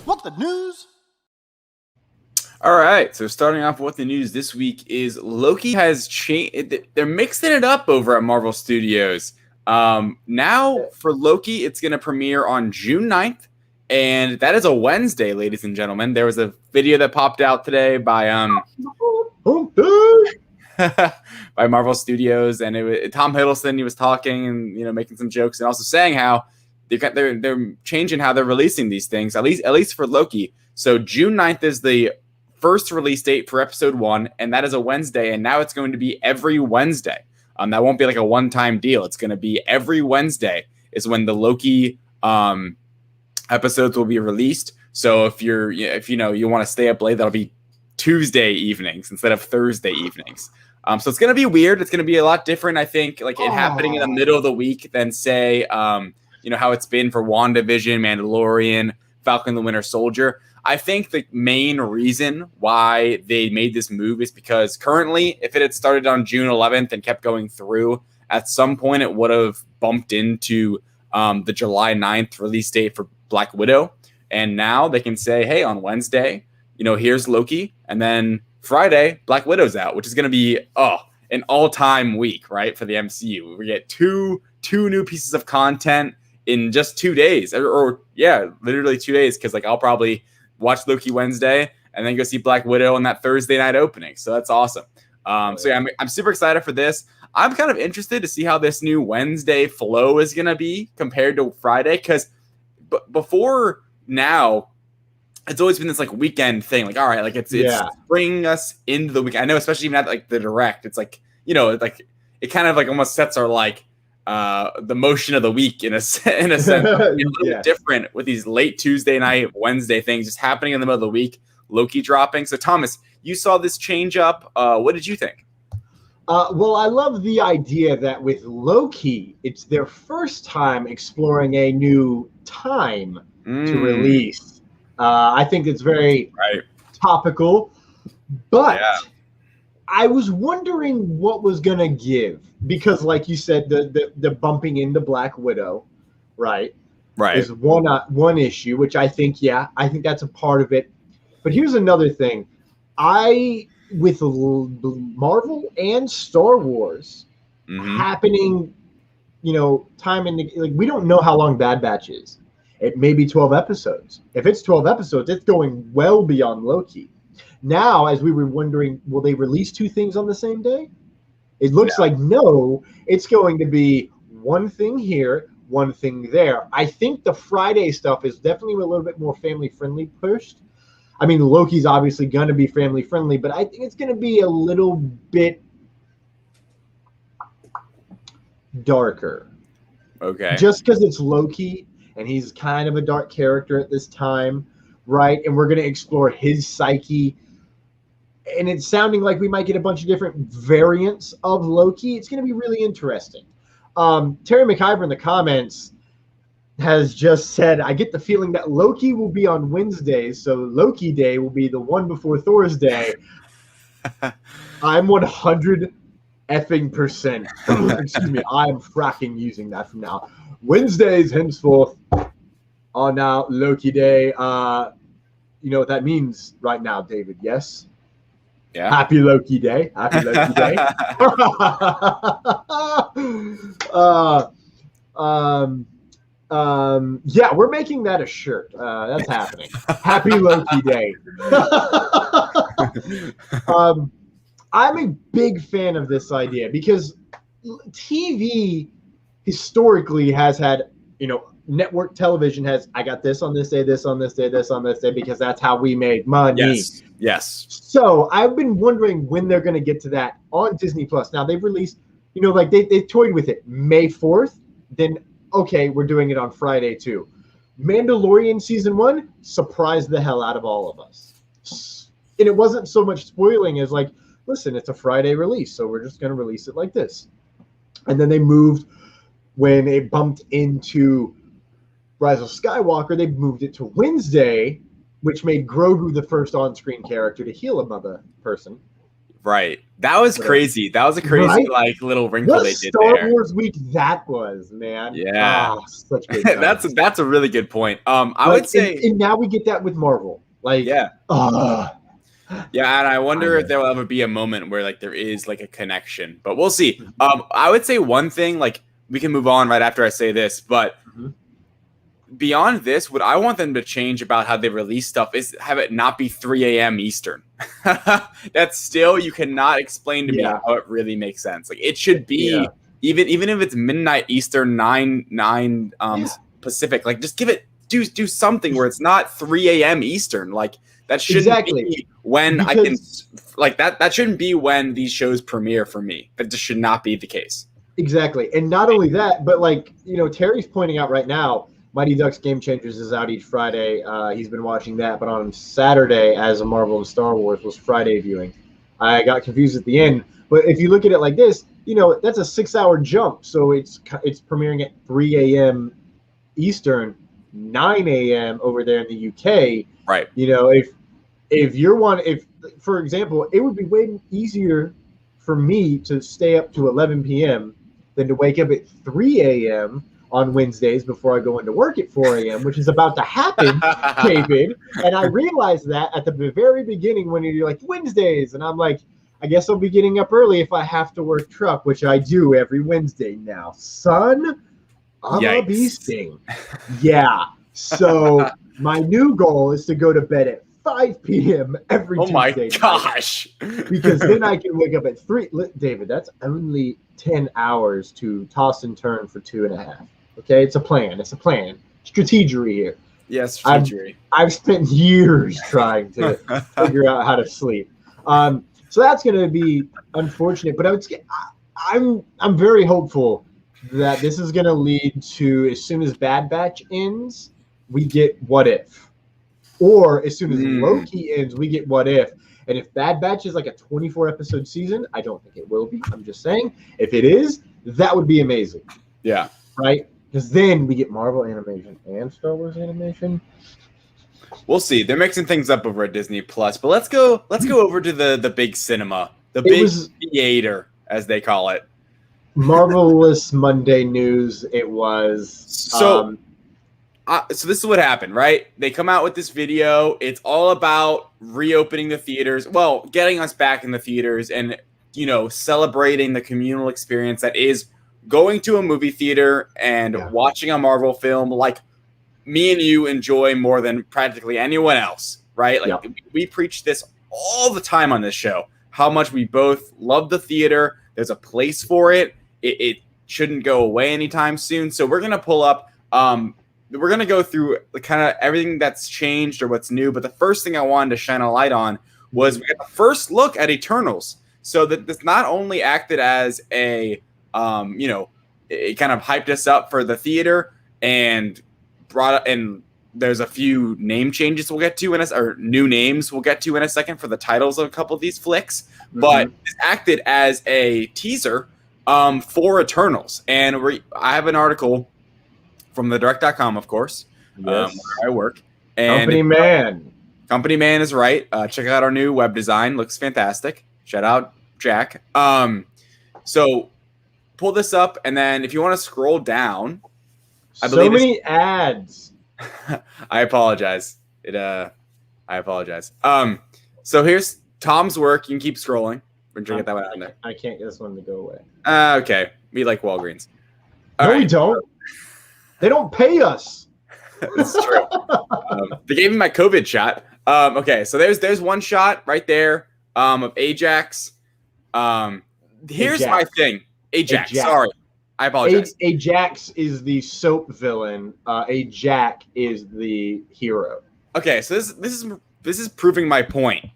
S2: What the news?
S4: All right, so starting off with the news this week is Loki has changed. They're mixing it up over at Marvel Studios. Now for Loki, it's going to premiere on June 9th, and that is a Wednesday, ladies and gentlemen. There was a video that popped out today by by Marvel Studios, and Tom Hiddleston. He was talking and making some jokes, and also saying how they're changing how they're releasing these things, at least for Loki. So June 9th is the first release date for episode 1, and that is a Wednesday, and now it's going to be every Wednesday. That won't be like a one-time deal. It's going to be every Wednesday is when the Loki episodes will be released. So if you want to stay up late, that'll be Tuesday evenings instead of Thursday evenings. So it's going to be weird. It's going to be a lot different, I think, like it happening in the middle of the week than say, how it's been for WandaVision, Mandalorian, Falcon and the Winter Soldier. I think the main reason why they made this move is because currently, if it had started on June 11th and kept going through, at some point it would have bumped into the July 9th release date for Black Widow. And now they can say, hey, on Wednesday, here's Loki. And then Friday, Black Widow's out, which is going to be an all-time week, right, for the MCU. We get two new pieces of content in just 2 days. Or literally 2 days, because I'll probably watch Loki Wednesday and then go see Black Widow on that Thursday night opening. So that's awesome. I'm super excited for this. I'm kind of interested to see how this new Wednesday flow is going to be compared to Friday, because before now, it's always been this weekend thing. All right, it's bringing us into the weekend. I know, especially even at the direct, it's it kind of almost sets our the motion of the week in a sense. It's a little bit different with these late Tuesday night, Wednesday things just happening in the middle of the week, Loki dropping. So Thomas, you saw this change up. What did you think?
S5: Well, I love the idea that with Loki, it's their first time exploring a new time to release. I think it's very topical, but I was wondering what was going to give, because like you said, the bumping into Black Widow, right, is one issue, which I think that's a part of it. But here's another thing. With Marvel and Star Wars happening, time in we don't know how long Bad Batch is. It may be 12 episodes. If it's 12 episodes, it's going well beyond Loki. Now, as we were wondering, will they release 2 things on the same day? It looks like no. It's going to be one thing here, one thing there. I think the Friday stuff is definitely a little bit more family-friendly pushed. I mean, Loki's obviously going to be family-friendly, but I think it's going to be a little bit darker.
S4: Okay.
S5: Just because it's Loki, and he's kind of a dark character at this time, right? And we're going to explore his psyche. And it's sounding like we might get a bunch of different variants of Loki. It's going to be really interesting. Terry McIver in the comments has just said, I get the feeling that Loki will be on Wednesdays, so Loki Day will be the one before Thor's Day. I'm 100% effing percent. Excuse me, I'm fracking using that from now. Wednesdays henceforth are now Loki Day. You know what that means right now, David? Yes.
S4: Yeah.
S5: Happy Loki Day. Happy Loki Day. Yeah, we're making that a shirt. That's happening. Happy Loki Day. I'm a big fan of this idea because TV historically has had, network television has, I got this on this day, this on this day, this on this day, because that's how we made money.
S4: Yes.
S5: So I've been wondering when they're going to get to that on Disney Plus. Now they've released, like they toyed with it May 4th. Then, okay, we're doing it on Friday too. Mandalorian season 1 surprised the hell out of all of us. And it wasn't so much spoiling as like, listen, it's a Friday release, so we're just going to release it like this. And then they moved, when it bumped into Rise of Skywalker, they moved it to Wednesday, which made Grogu the first on-screen character to heal a mother person.
S4: Right. That was crazy. That was a crazy little wrinkle they did there.
S5: Star Wars week that was, man.
S4: Yeah.
S5: Such good
S4: that's a really good point. I would say,
S5: and now we get that with Marvel. Yeah,
S4: and I wonder if there will ever be a moment where like there is like a connection, but we'll see. I would say one thing, like we can move on right after I say this, but beyond this, what I want them to change about how they release stuff is have it not be 3 a.m. Eastern. That's still, you cannot explain to me how it really makes sense. Like it should be even if it's midnight Eastern, 9 Pacific. Like just do something where it's not 3 a.m. Eastern. Like that shouldn't be when I can like that. That shouldn't be when these shows premiere for me. That just should not be the case.
S5: Exactly, and not only that, but like Terry's pointing out right now, Mighty Ducks Game Changers is out each Friday. He's been watching that, but on Saturday, as a Marvel and Star Wars, was Friday viewing. I got confused at the end, but if you look at it like this, that's a 6-hour jump. So it's premiering at 3 a.m. Eastern, 9 a.m. over there in the UK.
S4: Right.
S5: If for example, it would be way easier for me to stay up to 11 p.m. than to wake up at 3 a.m. on Wednesdays before I go into work at 4 a.m., which is about to happen, David. And I realized that at the very beginning when you're like, Wednesdays. And I'm like, I guess I'll be getting up early if I have to work truck, which I do every Wednesday now. Son, I'm a bee sting. Yeah. So my new goal is to go to bed at 5 p.m. every Tuesday. Oh my
S4: gosh.
S5: Because then I can wake up at 3. David, that's only 10 hours to toss and turn for 2.5. Okay, it's a plan. Strategery here.
S4: Yes, strategery.
S5: I've spent years trying to figure out how to sleep. So that's going to be unfortunate. But I'm very hopeful that this is going to lead to, as soon as Bad Batch ends, we get What If. Or as soon as Loki ends, we get What If. And if Bad Batch is like a 24-episode season, I don't think it will be. I'm just saying. If it is, that would be amazing.
S4: Yeah.
S5: Right? Because then we get Marvel animation and Star Wars animation.
S4: We'll see. They're mixing things up over at Disney Plus. But let's go over to the big cinema. The big theater, as they call it.
S5: Marvelous Monday news it was.
S4: So this is what happened, right? They come out with this video. It's all about reopening the theaters. Well, getting us back in the theaters and, celebrating the communal experience that is going to a movie theater and watching a Marvel film like me and you enjoy more than practically anyone else, right? Like we preach this all the time on this show, how much we both love the theater. There's a place for it. It shouldn't go away anytime soon. So we're going to pull up, we're going to go through kind of everything that's changed or what's new. But the first thing I wanted to shine a light on was we got the first look at Eternals. So that this not only acted as a, it kind of hyped us up for the theater and there's a few name changes we'll get to or new names we'll get to in a second for the titles of a couple of these flicks. But it acted as a teaser for Eternals. And I have an article from the direct.com, of course, where I work. And Company Man is right. Check out our new web design. Looks fantastic. Shout out, Jack. So pull this up, and then if you want to scroll down, I
S5: So
S4: believe
S5: many ads.
S4: I apologize. I apologize. So here's Tom's work. You can keep scrolling. We're gonna get that one out there.
S5: I can't get this one to go away.
S4: Okay. We like Walgreens.
S5: No,
S4: All
S5: we
S4: right.
S5: don't. They don't pay us.
S4: That's true. They gave me my COVID shot. Okay, so there's one shot right there of Ajax. Here's
S5: Ajax.
S4: my thing. Ajax.
S5: Ajax.
S4: Sorry, I apologize.
S5: Ajax is the soap villain. Ajax is the hero.
S4: Okay, so this is proving my point.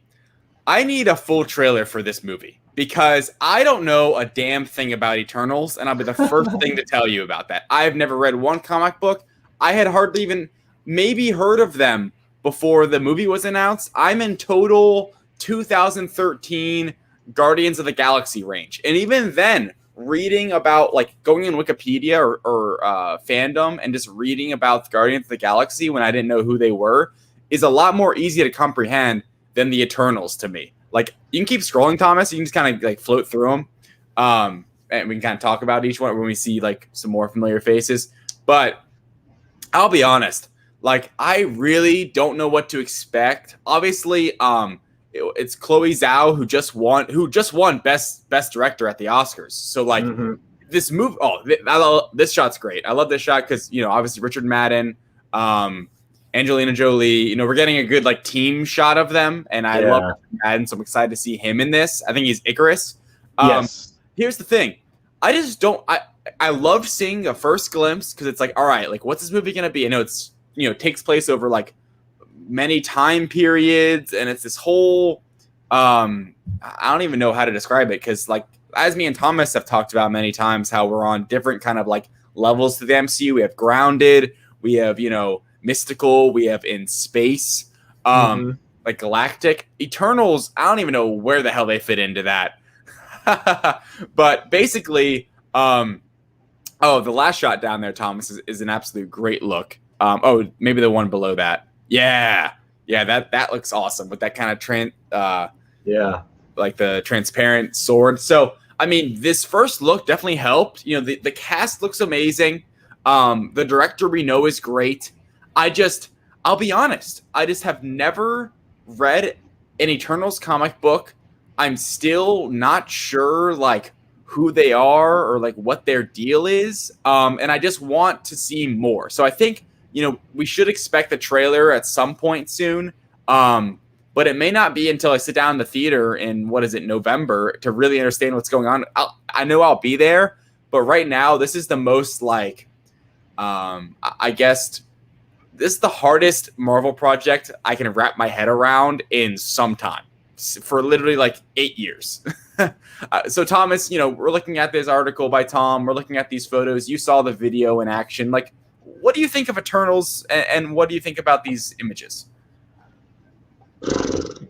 S4: I need a full trailer for this movie because I don't know a damn thing about Eternals, and I'll be the first thing to tell you about that. I've never read one comic book. I had hardly even maybe heard of them before the movie was announced. I'm in total 2013 Guardians of the Galaxy range. And even then, reading about, like, going in Wikipedia or fandom and just reading about Guardians of the Galaxy when I didn't know who they were is a lot more easy to comprehend than the Eternals to me. Like, you can keep scrolling, Thomas. You can just kind of, like, float through them. And we can kind of talk about each one when we see, like, some more familiar faces. But I'll be honest, like, I really don't know what to expect. Obviously, it's Chloe Zhao who just won best director at the Oscars. So, like, this movie, this shot's great. I love this shot because, you know, obviously Richard Madden, Angelina Jolie, you know, we're getting a good, like, team shot of them, and I love Richard Madden, so I'm excited to see him in this. I think he's Icarus.
S5: Yes.
S4: Here's the thing. I just don't I love seeing a first glimpse because it's like, all right, like, what's this movie gonna be? I know it's, you know, takes place over, like, many time periods, and it's this whole I don't even know how to describe it because, like, as me and Thomas have talked about many times, how we're on different kind of, like, levels to the MCU. We have grounded, we have, you know, mystical, we have in space, like galactic. Eternals, I don't even know where the hell they fit into that. But basically, the last shot down there, Thomas, is an absolute great look. Maybe the one below that. Yeah, that looks awesome with that kind of like the transparent sword. So, I mean, this first look definitely helped. You know, the cast looks amazing. The director we know is great. I'll be honest, I just have never read an Eternals comic book. I'm still not sure, like, who they are or, like, what their deal is. And I just want to see more. So I think, you know, we should expect the trailer at some point soon. But it may not be until I sit down in the theater in, November to really understand what's going on. I know I'll be there, but right now this is the most, like, I guess this is the hardest Marvel project I can wrap my head around in some time, for literally, like, 8 years. So, Thomas, you know, we're looking at this article by Tom. We're looking at these photos. You saw the video in action. Like, what do you think of Eternals, and what do you think about these images?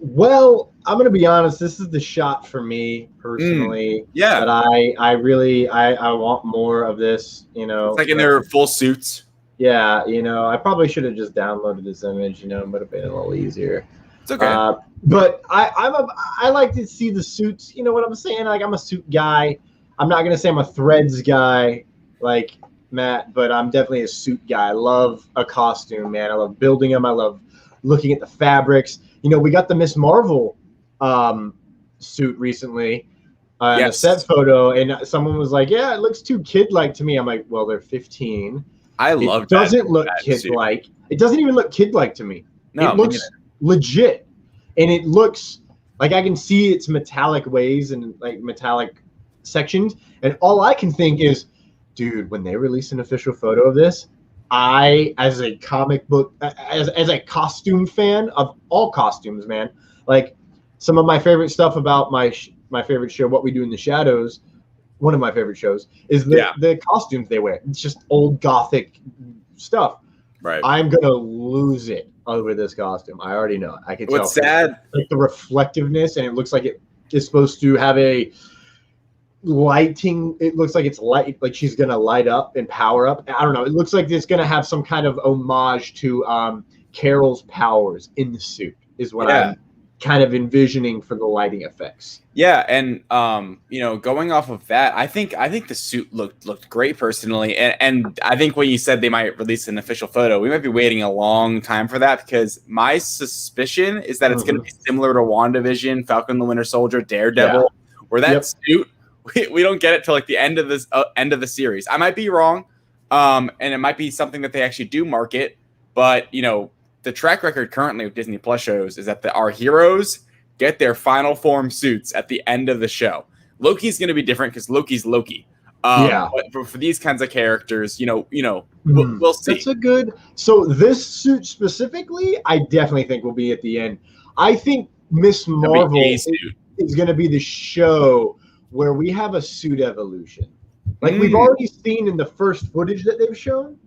S5: Well, I'm going to be honest. This is the shot for me personally.
S4: Yeah.
S5: But I really want more of this, you know.
S4: It's like in their full suits.
S5: Yeah, you know, I probably should have just downloaded this image, you know, it would have been a little easier.
S4: It's okay.
S5: But I like to see the suits. You know what I'm saying? Like, I'm a suit guy. I'm not gonna say I'm a threads guy like Matt, but I'm definitely a suit guy. I love a costume, man. I love building them. I love looking at the fabrics. You know, we got the Miss Marvel suit recently, a set photo, and someone was like, "Yeah, it looks too kid-like to me." I'm like, "Well, they're 15."
S4: I love
S5: it. Doesn't look kid-like. It doesn't even look kid-like to me.
S4: No,
S5: it looks legit, and it looks like I can see its metallic ways and, like, metallic sections, and all I can think is, dude, when they release an official photo of this, I, as a comic book, as a costume fan of all costumes, man, like, some of my favorite stuff about my favorite show, What We Do in the Shadows, one of my favorite shows, is the costumes they wear. It's just old gothic stuff.
S4: Right.
S5: I'm gonna lose it over this costume. I already know it. I can tell.
S4: What's sad?
S5: Like the reflectiveness, and it looks like it is supposed to have a lighting. It looks like it's light, like she's gonna light up and power up. I don't know. It looks like it's gonna have some kind of homage to Carol's powers in the suit. Is what kind of envisioning for the lighting effects.
S4: Yeah, and going off of that, I think the suit looked great personally, and I think when you said they might release an official photo, we might be waiting a long time for that, because my suspicion is that it's going to be similar to WandaVision, Falcon and the Winter Soldier, Daredevil, where that suit we don't get it till like the end of the series. I might be wrong, and it might be something that they actually do market, but the track record currently with Disney Plus shows is that our heroes get their final form suits at the end of the show. Loki's going to be different because Loki's Loki. But for these kinds of characters, we'll see.
S5: That's a good. So this suit specifically, I definitely think will be at the end. I think Miss Marvel is going to be the show where we have a suit evolution. Like we've already seen in the first footage that they've shown.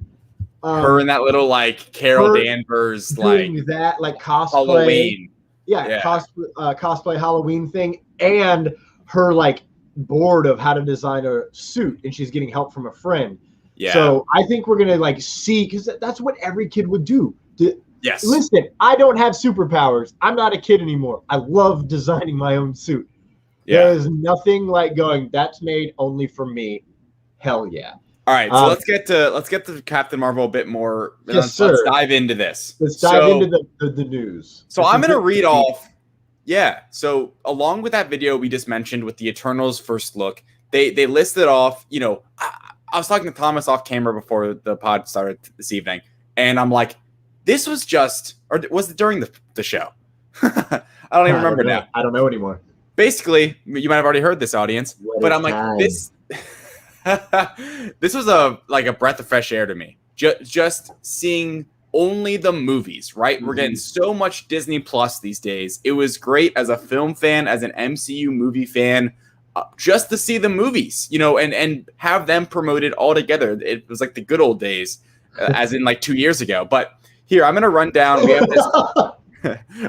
S4: Her and that little like Carol Danvers
S5: doing that like cosplay
S4: Halloween.
S5: Cosplay Halloween thing, and her like bored of how to design a suit, and she's getting help from a friend. Yeah. So I think we're gonna like see, because that's what every kid would do.
S4: Yes.
S5: Listen, I don't have superpowers. I'm not a kid anymore. I love designing my own suit. Yeah. There is nothing like going, that's made only for me. Hell yeah.
S4: All right, so let's get to Captain Marvel a bit more.
S5: Yes,
S4: let's dive into this.
S5: Let's dive into the news.
S4: So I'm going to read off. Yeah. So along with that video we just mentioned with the Eternals first look, they listed off. I was talking to Thomas off camera before the pod started this evening, and I'm like, this was just, or was it during the show? I don't even remember now.
S5: I don't know anymore.
S4: Basically, you might have already heard this, audience, but I'm like this. This was a breath of fresh air to me. Just seeing only the movies, right? Mm-hmm. We're getting so much Disney Plus these days. It was great as a film fan, as an MCU movie fan, just to see the movies, and have them promoted all together. It was like the good old days, as in like 2 years ago. But here, I'm going to run down. We have this,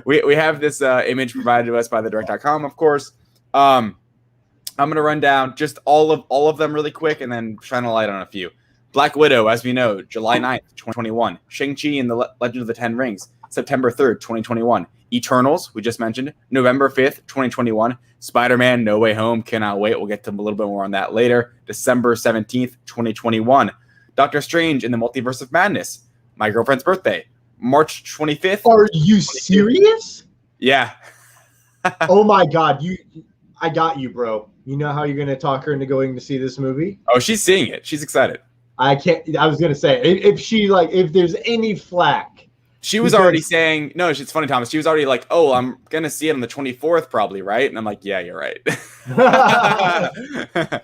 S4: we have this image provided to us by thedirect.com, of course. I'm going to run down just all of them really quick and then shine a light on a few. Black Widow, as we know, July 9th, 2021. Shang-Chi and the Legend of the Ten Rings, September 3rd, 2021. Eternals, we just mentioned, November 5th, 2021. Spider-Man, No Way Home, cannot wait. We'll get to a little bit more on that later. December 17th, 2021. Doctor Strange in the Multiverse of Madness, my girlfriend's birthday, March 25th.
S5: Are you serious?
S4: Yeah.
S5: Oh my God. I got you, bro. You know how you're going to talk her into going to see this movie?
S4: Oh, she's seeing it. She's excited.
S5: I was going to say, if there's any flack.
S4: She was already saying, no, it's funny, Thomas. She was already like, oh, I'm going to see it on the 24th probably, right? And I'm like, yeah, you're right.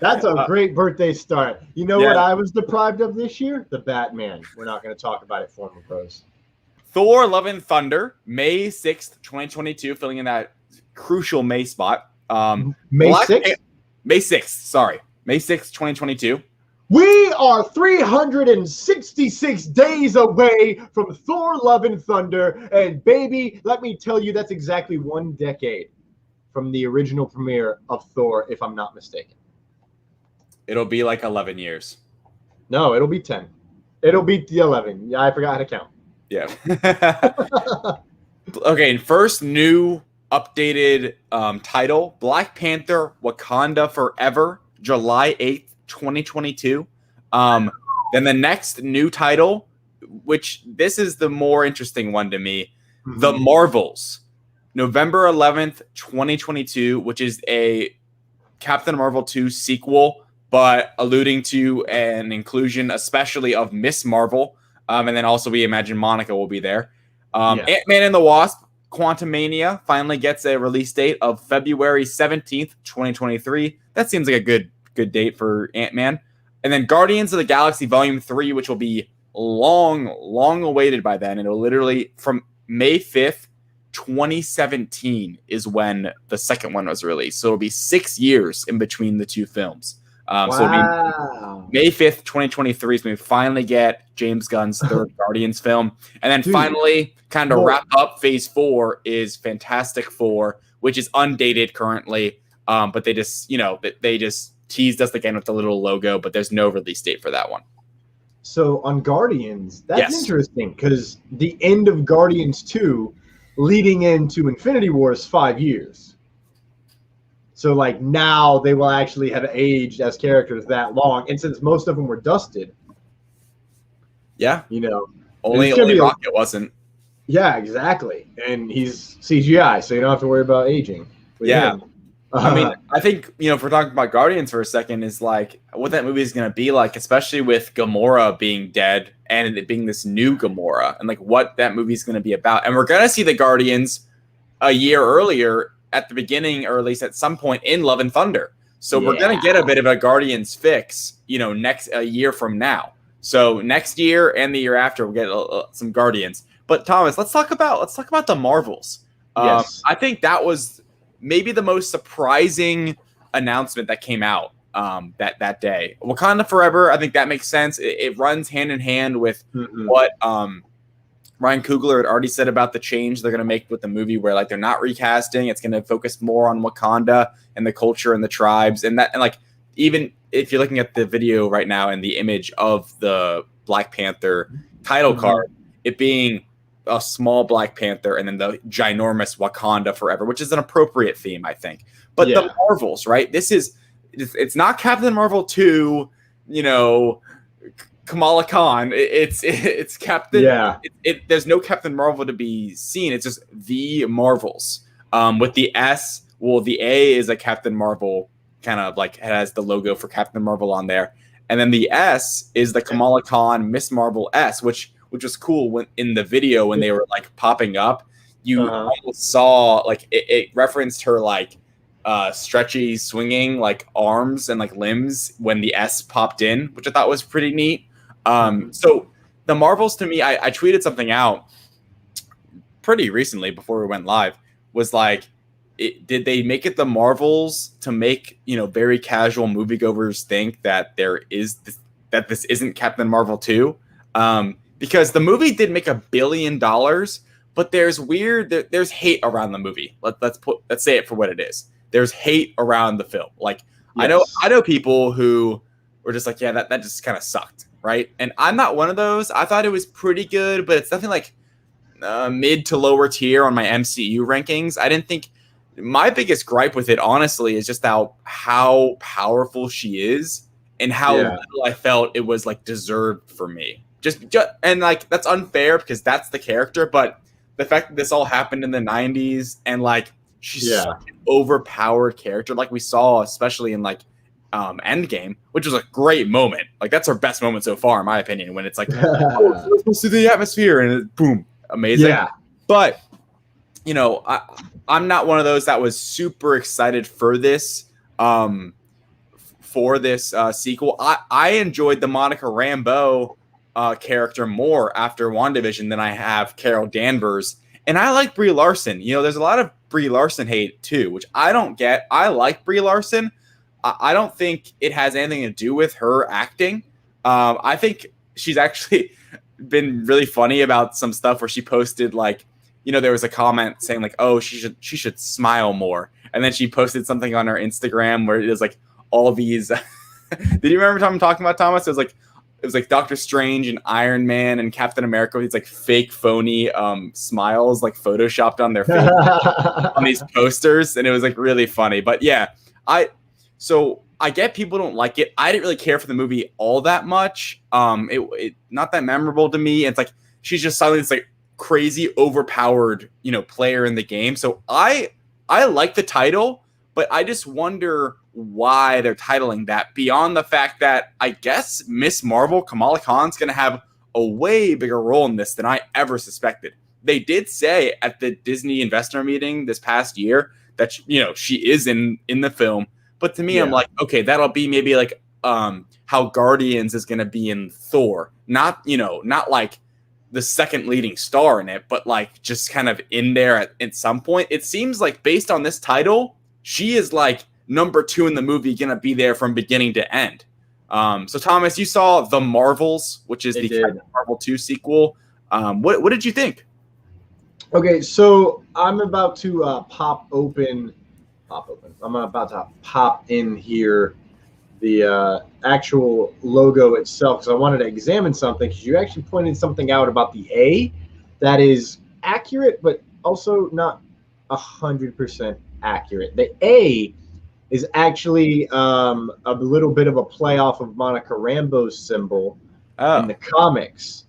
S5: That's a great birthday start. You know what I was deprived of this year? The Batman. We're not going to talk about it, former pros.
S4: Thor, Love and Thunder, May 6th, 2022, filling in that crucial May spot.
S5: May 6th?
S4: May 6th, sorry. May 6th, 2022.
S5: We are 366 days away from Thor, Love and Thunder. And baby, let me tell you, that's exactly 1 decade from the original premiere of Thor, if I'm not mistaken.
S4: It'll be like 11 years.
S5: No, it'll be 10. It'll be 11. Yeah, I forgot how to count.
S4: Yeah. Okay, first new updated title, Black Panther Wakanda Forever, July 8th, 2022. Then the next new title, which this is the more interesting one to me, The Marvels, November 11th, 2022, which is a Captain Marvel 2 sequel, but alluding to an inclusion especially of Miss Marvel. And then also we imagine Monica will be there. Ant-Man and the Wasp, Quantumania finally gets a release date of February 17th, 2023. That seems like a good date for Ant-Man. And then Guardians of the Galaxy Volume 3, which will be long awaited by then. It'll literally from May 5th, 2017 is when the second one was released. So it'll be 6 years in between the two films. So it'll be May 5th, 2023 is when we finally get James Gunn's third Guardians film. And then finally, kind of wrap up Phase 4 is Fantastic Four, which is undated currently. But they just, they just teased us again with the little logo, but there's no release date for that one.
S5: So on Guardians, that's interesting because the end of Guardians 2 leading into Infinity War's 5 years. So like now they will actually have aged as characters that long, and since most of them were dusted,
S4: Yeah.
S5: you know,
S4: Only Rocket wasn't.
S5: Yeah, exactly. And he's CGI, so you don't have to worry about aging.
S4: Yeah. I mean, I think, if we're talking about Guardians for a second, is like what that movie is going to be like, especially with Gamora being dead and it being this new Gamora, and like what that movie is going to be about. And we're going to see the Guardians a year earlier at the beginning, or at least at some point in Love and Thunder. So we're going to get a bit of a Guardians fix, a year from now. So next year and the year after, we'll get some Guardians. But Thomas, let's talk about the Marvels.
S5: Yes.
S4: I think that was maybe the most surprising announcement that came out that day. Wakanda Forever, I think that makes sense. It runs hand in hand with what Ryan Coogler had already said about the change they're going to make with the movie, where like they're not recasting. It's going to focus more on Wakanda and the culture and the tribes, and like even if you're looking at the video right now and the image of the Black Panther title card, it being a small Black Panther and then the ginormous Wakanda Forever, which is an appropriate theme, I think. But the Marvels, right? It's not Captain Marvel 2, Kamala Khan. It's Captain. Yeah. There's no Captain Marvel to be seen. It's just the Marvels. With the S, the A is a Captain Marvel, kind of like it has the logo for Captain Marvel on there, and then the S is the Kamala Khan Miss Marvel S, which was cool when in the video when they were like popping up, you almost saw like it referenced her like stretchy swinging like arms and like limbs when the S popped in, which I thought was pretty neat. So the Marvels, to me, I tweeted something out pretty recently before we went live, was like, did they make it the Marvels to make very casual moviegoers think that this isn't Captain Marvel 2? Because the movie did make $1 billion, but there's hate around the movie. Let's say it for what it is. There's hate around the film. Like yes. I know people who were just like, yeah, that just kind of sucked, right? And I'm not one of those. I thought it was pretty good, but it's definitely like mid to lower tier on my MCU rankings. I didn't think. My biggest gripe with it, honestly, is just how powerful she is and how little I felt it was like deserved for me. Just and like that's unfair because that's the character, but the fact that this all happened in the 90s and like she's such an overpowered character, like we saw especially in like Endgame, which was a great moment. Like that's her best moment so far, in my opinion, when it's like supposed to the atmosphere and it, boom, amazing. Yeah. But I'm not one of those that was super excited for this sequel. I enjoyed the Monica Rambeau character more after WandaVision than I have Carol Danvers. And I like Brie Larson. There's a lot of Brie Larson hate too, which I don't get. I like Brie Larson. I don't think it has anything to do with her acting. I think she's actually been really funny about some stuff where she posted like, there was a comment saying like, oh, she should smile more. And then she posted something on her Instagram where it was like all these. Did you remember I'm talking about, Thomas? It was like Doctor Strange and Iron Man and Captain America with these like fake phony smiles like photoshopped on their face on these posters. And it was like really funny. But yeah, I get people don't like it. I didn't really care for the movie all that much. It not that memorable to me. It's like she's just suddenly this like crazy overpowered player in the game. So I like the title, but I just wonder why they're titling that, beyond the fact that I guess Miss Marvel Kamala Khan's gonna have a way bigger role in this than I ever suspected. They did say at the Disney investor meeting this past year that she is in the film, but to me I'm like, okay, that'll be maybe like how Guardians is gonna be in Thor, not like the second leading star in it, but like just kind of in there at some point. It seems like based on this title, she is like number 2 in the movie, gonna be there from beginning to end. So Thomas, you saw The Marvels, which is the Captain Marvel 2 sequel. What did you think?
S5: Okay, so I'm about to pop open. I'm about to pop in here the actual logo itself, because I wanted to examine something, because you actually pointed something out about the A that is accurate, but also not 100% accurate. The A is actually a little bit of a play off of Monica Rambeau's symbol in the comics.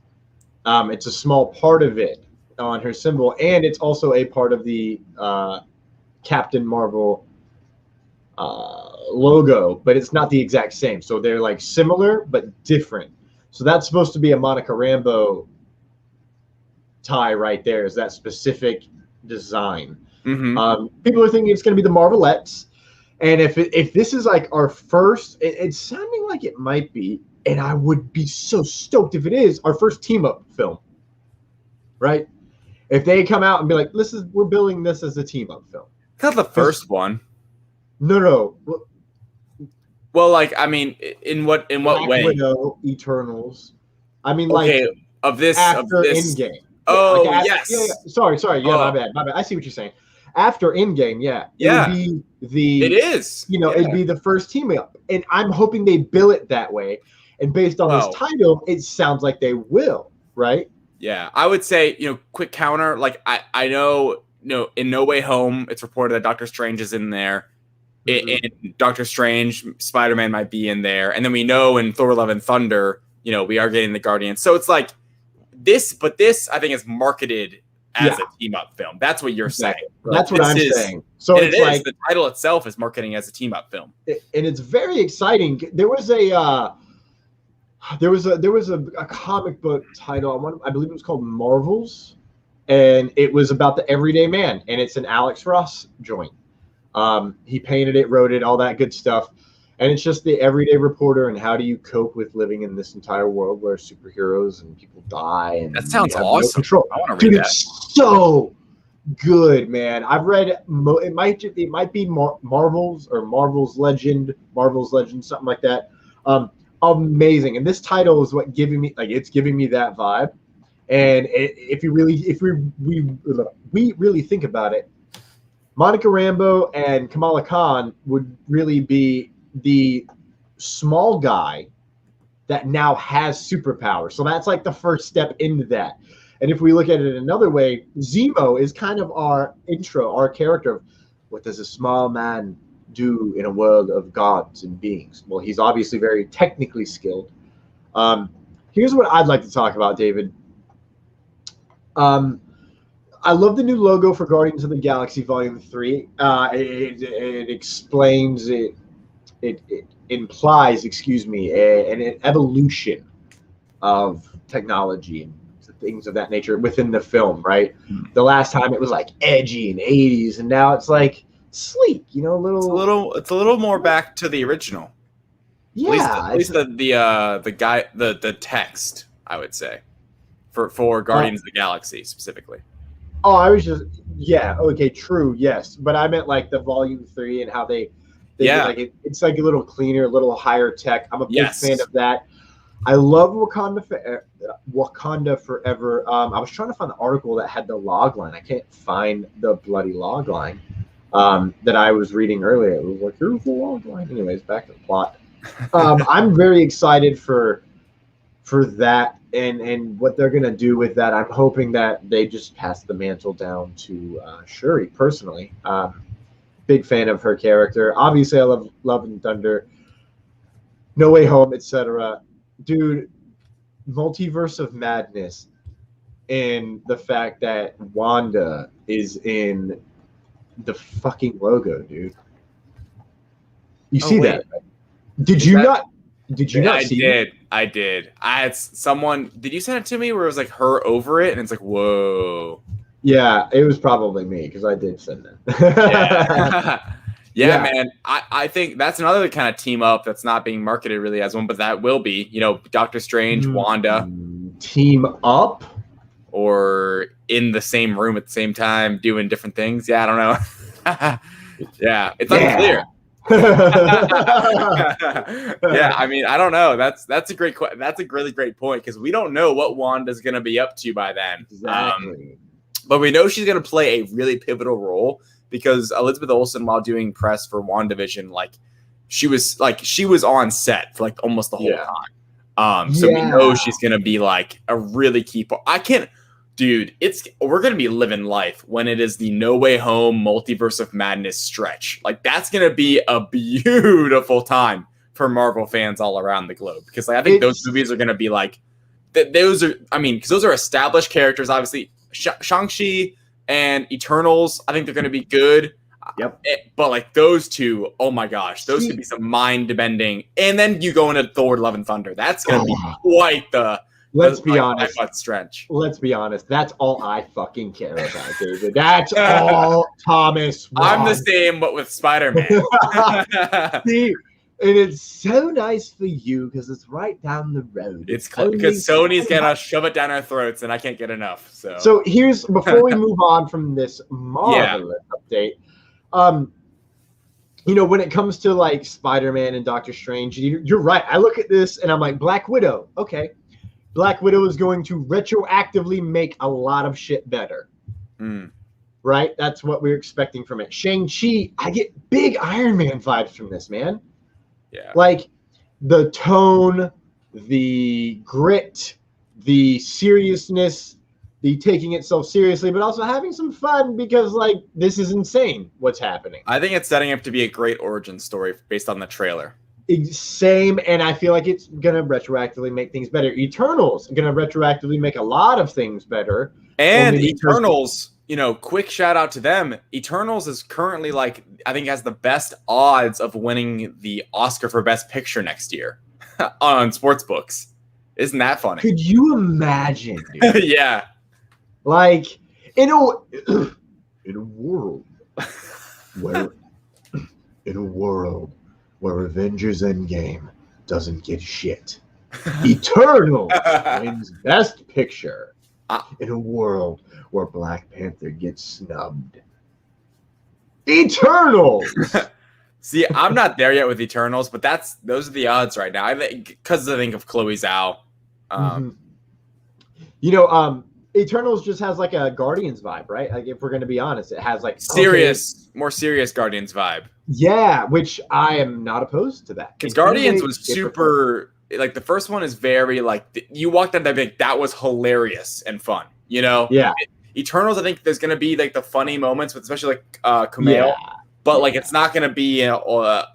S5: It's a small part of it on her symbol, and it's also a part of the Captain Marvel logo, but it's not the exact same. So they're like similar but different. So that's supposed to be a Monica Rambeau tie right there, is that specific design. People are thinking it's going to be the Marvelettes. And if this is like our first, it's sounding like it might be, and I would be so stoked if it is, our first team-up film, right? If they come out and be like, we're billing this as a team-up film.
S4: Not the first one.
S5: No.
S4: Well, like, I mean, in what way?
S5: Widow, Eternals. I mean,
S4: okay,
S5: like
S4: of this
S5: Endgame.
S4: Oh,
S5: like
S4: yes.
S5: Yeah. Sorry. Yeah, my bad. I see what you're saying. After Endgame, it would be
S4: it is.
S5: It'd be the first team up, and I'm hoping they bill it that way. And based on this title, it sounds like they will, right?
S4: Yeah, I would say, quick counter. Like I know, in No Way Home, it's reported that Doctor Strange is in there. In Doctor Strange, Spider-Man might be in there, and then we know in Thor: Love and Thunder, we are getting the Guardians. So it's like this, but this I think is marketed as a team-up film. That's what you're saying.
S5: That's what I'm saying. So
S4: it's like the title itself is marketing as a team-up film,
S5: and it's very exciting. There was a comic book title. I believe it was called Marvels, and it was about the everyday man, and it's an Alex Ross joint. He painted it, wrote it, all that good stuff. And it's just the everyday reporter and how do you cope with living in this entire world where superheroes and people die. And
S4: that sounds awesome.
S5: No control.
S4: I want to read that.
S5: It's so good, man. I've read it might be Marvel's Legend, something like that. Amazing. And this title is what giving me that vibe. And if we really think about it, Monica Rambeau and Kamala Khan would really be the small guy that now has superpowers. So that's like the first step into that. And if we look at it another way, Zemo is kind of our intro, our character of what does a small man do in a world of gods and beings? Well, he's obviously very technically skilled. Here's what I'd like to talk about, David. I love the new logo for Guardians of the Galaxy Volume 3. It explains it implies, an evolution of technology and things of that nature within the film, right? The last time it was like edgy and 80s, and now it's like sleek, It's a
S4: little more back to the original.
S5: Yeah,
S4: at least the text, I would say, for Guardians of the Galaxy specifically.
S5: Oh, I was just okay, true, yes, but I meant like the Volume 3 and how they it's like a little cleaner, a little higher tech. I'm a big fan of that. I love Wakanda Forever. I was trying to find the article that had the log line. I can't find the bloody log line that I was reading earlier. It was like, here's the log line. Anyways, back to the plot. I'm very excited for that and what they're gonna do with that. I'm hoping that they just pass the mantle down to Shuri personally. Big fan of her character. Obviously, I love Love and Thunder, No Way Home, etc. Dude, Multiverse of Madness, and the fact that Wanda is in the fucking logo, dude. You see that? Right? Did you not see it?
S4: I did. I had someone. Did you send it to me where it was like her over it, and it's like, whoa.
S5: Yeah, it was probably me because I did send it.
S4: Yeah, man. I think that's another kind of team up that's not being marketed really as one, but that will be, Doctor Strange, Wanda.
S5: Team up?
S4: Or in the same room at the same time doing different things. Yeah, I don't know. Yeah, it's unclear. Yeah, I mean, I don't know. That's a really great point because we don't know what Wanda's going to be up to by then.
S5: Exactly.
S4: But we know she's going to play a really pivotal role because Elizabeth Olsen, while doing press for WandaVision, she was on set for almost the whole time. So we know she's going to be a really key part. Dude, we're gonna be living life when it is the No Way Home Multiverse of Madness stretch. Like, that's gonna be a beautiful time for Marvel fans all around the globe, because like I think those movies are gonna be like those are. I mean, because those are established characters, obviously. Shang-Chi and Eternals, I think they're gonna be good.
S5: Yep.
S4: But like those two, oh my gosh, those could be some mind-bending. And then you go into Thor: Love and Thunder. That's gonna be quite the.
S5: Let's be honest.
S4: Stretch.
S5: Let's be honest. That's all I fucking care about, David. That's all Thomas wants.
S4: I'm the same, but with Spider-Man.
S5: See, and it's so nice for you because it's right down the road.
S4: It's because Sony's gonna shove it down our throats, and I can't get enough.
S5: So here's, before we move on from this marvelous update, you know, when it comes to like Spider-Man and Doctor Strange, you're right. I look at this and I'm like, Black Widow. Okay. Black Widow is going to retroactively make a lot of shit better. Right? That's what we're expecting from it. Shang-Chi, I get big Iron Man vibes from this, man.
S4: Yeah.
S5: Like the tone, the grit, the seriousness, the taking itself seriously, but also having some fun, because like this is insane what's happening.
S4: I think it's setting up to be a great origin story based on the trailer.
S5: Same, and I feel like it's gonna retroactively make things better. Eternals gonna retroactively make a lot of things better.
S4: And Eternals, you know, quick shout out to them. Eternals is currently like, I think has the best odds of winning the Oscar for Best Picture next year on sports books. Isn't that funny?
S5: Could you imagine, dude?
S4: Yeah.
S5: Like in a world where Avengers Endgame doesn't get shit, Eternals wins Best Picture. In a world where Black Panther gets snubbed, Eternals.
S4: See, I'm not there yet with Eternals, but those are the odds right now. I think because I think of Chloe Zhao.
S5: You know, Eternals just has like a Guardians vibe, right? Like, if we're going to be honest, it has like
S4: more serious Guardians vibe.
S5: Yeah, which I am not opposed to that.
S4: Because Guardians was super, like the first one is very like, you walked out there like, that was hilarious and fun, you know?
S5: Yeah.
S4: Eternals, I think there's going to be like the funny moments, with especially like Kumail. Yeah. But like, it's not going to be a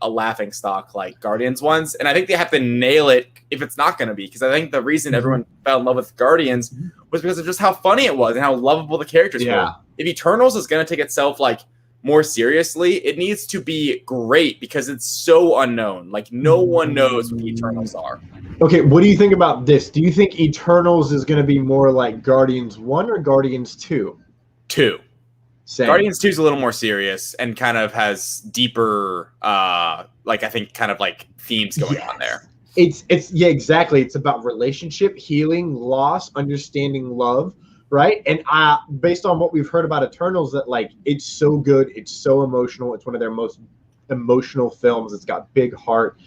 S4: laughing stock like Guardians ones. And I think they have to nail it if it's not going to be. Because I think the reason everyone fell in love with Guardians was because of just how funny it was and how lovable the characters were. If Eternals is going to take itself like more seriously, it needs to be great because it's so unknown. Like, no one knows what the Eternals are.
S5: Okay, what do you think about this? Do you think Eternals is going to be more like Guardians 1 or Guardians 2?
S4: 2.
S5: Same.
S4: Guardians 2 is a little more serious and kind of has deeper, like I think, kind of like themes going on there.
S5: It's yeah, exactly. It's about relationship, healing, loss, understanding love, right? And based on what we've heard about Eternals, that like it's so good, it's so emotional. It's one of their most emotional films. It's got big heart.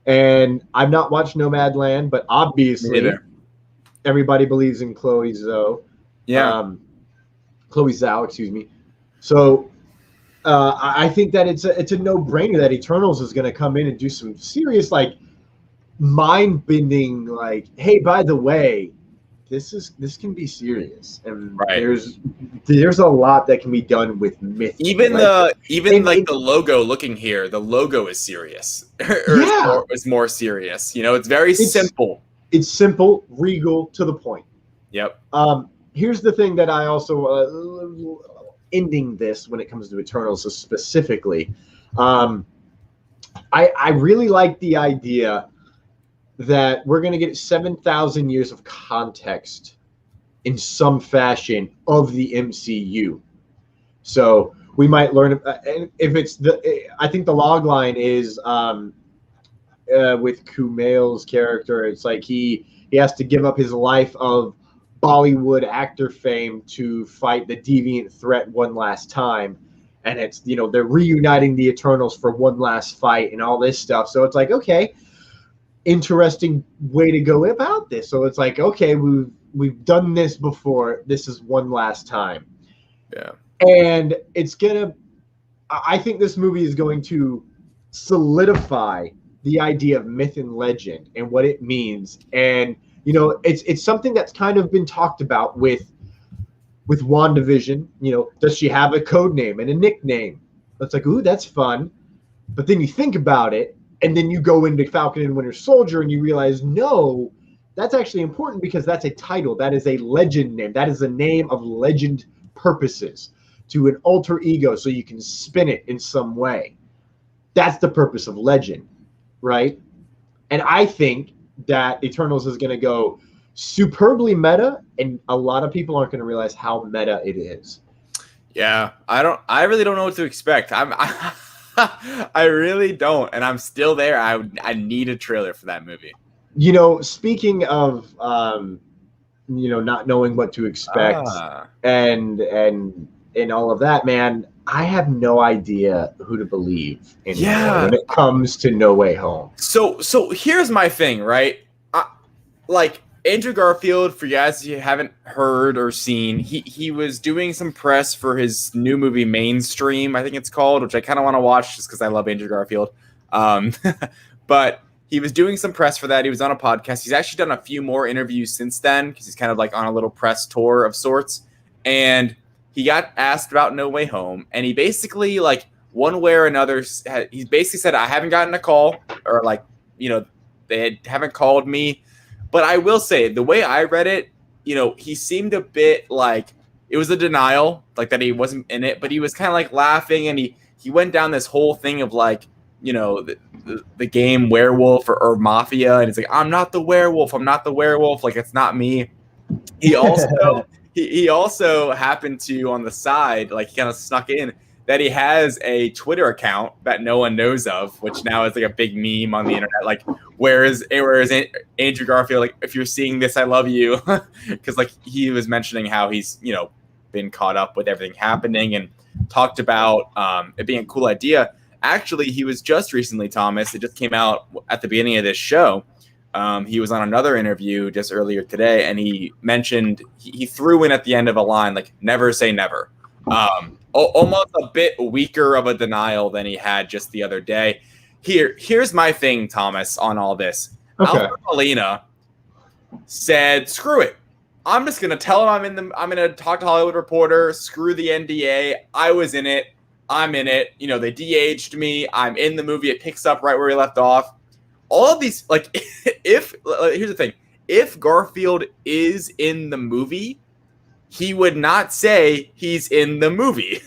S5: And I've not watched Nomadland, but obviously everybody believes in Chloe Zhao.
S4: Yeah.
S5: Chloe Zhao, excuse me. So I think that it's a no-brainer that Eternals is going to come in and do some serious, like, mind-bending, like, hey, by the way, this can be serious, and there's a lot that can be done with myth.
S4: Even the logo looking here, the logo is serious. It's more serious. You know, it's very simple. It's
S5: simple, regal, to the point.
S4: Yep.
S5: Here's the thing that I also ending this when it comes to Eternals specifically. I really like the idea that we're going to get 7,000 years of context in some fashion of the MCU. So we might learn if it's I think the log line is with Kumail's character. It's like he has to give up his life of Bollywood actor fame to fight the deviant threat one last time, and it's, you know, they're reuniting the Eternals for one last fight and all this stuff. So it's like, okay, interesting way to go about this. So it's like, okay, we've done this before, this is one last time.
S4: Yeah.
S5: And I think this movie is going to solidify the idea of myth and legend and what it means. And you know, it's something that's kind of been talked about with with WandaVision, does she have a code name and a nickname? It's like, ooh, that's fun. But then you think about it, and then you go into Falcon and Winter Soldier, and you realize, no, that's actually important because that's a title. That is a legend name. That is a name of legend purposes to an alter ego, so you can spin it in some way. That's the purpose of legend, right? And I think that Eternals is going to go superbly meta, and a lot of people aren't going to realize how meta it is.
S4: Yeah, I really don't know what to expect. I really don't, and I'm still there. I need a trailer for that movie.
S5: Speaking of not knowing what to expect and all of that, man, I have no idea who to believe anymore when it comes to No Way Home.
S4: So here's my thing, right? Like Andrew Garfield, for you guys who haven't heard or seen, he was doing some press for his new movie Mainstream, I think it's called, which I kind of want to watch just because I love Andrew Garfield. But he was doing some press for that. He was on a podcast. He's actually done a few more interviews since then because he's kind of like on a little press tour of sorts. And he got asked about No Way Home, and he basically, like, one way or another, he basically said, I haven't gotten a call, or like, they haven't called me. But I will say, the way I read it, he seemed a bit like it was a denial, like that he wasn't in it, but he was kind of like laughing, and he went down this whole thing of like, the game Werewolf or Mafia, and it's like, I'm not the werewolf, like it's not me. He also he also happened to, on the side, like he kind of snuck in that he has a Twitter account that no one knows of, which now is like a big meme on the internet. Like, whereas Andrew Garfield, like, if you're seeing this, I love you, because like he was mentioning how he's been caught up with everything happening and talked about it being a cool idea. Actually, he was just recently, Thomas, it just came out at the beginning of this show. He was on another interview just earlier today, and he mentioned he threw in at the end of a line like "never say never," almost a bit weaker of a denial than he had just the other day. Here's my thing, Thomas, on all this. Okay. Alfred Molina said, "Screw it. I'm just gonna tell him I'm gonna talk to Hollywood Reporter. Screw the NDA. I was in it. I'm in it. They de-aged me. I'm in the movie. It picks up right where he left off." All of these, like, here's the thing. If Garfield is in the movie, he would not say he's in the movie.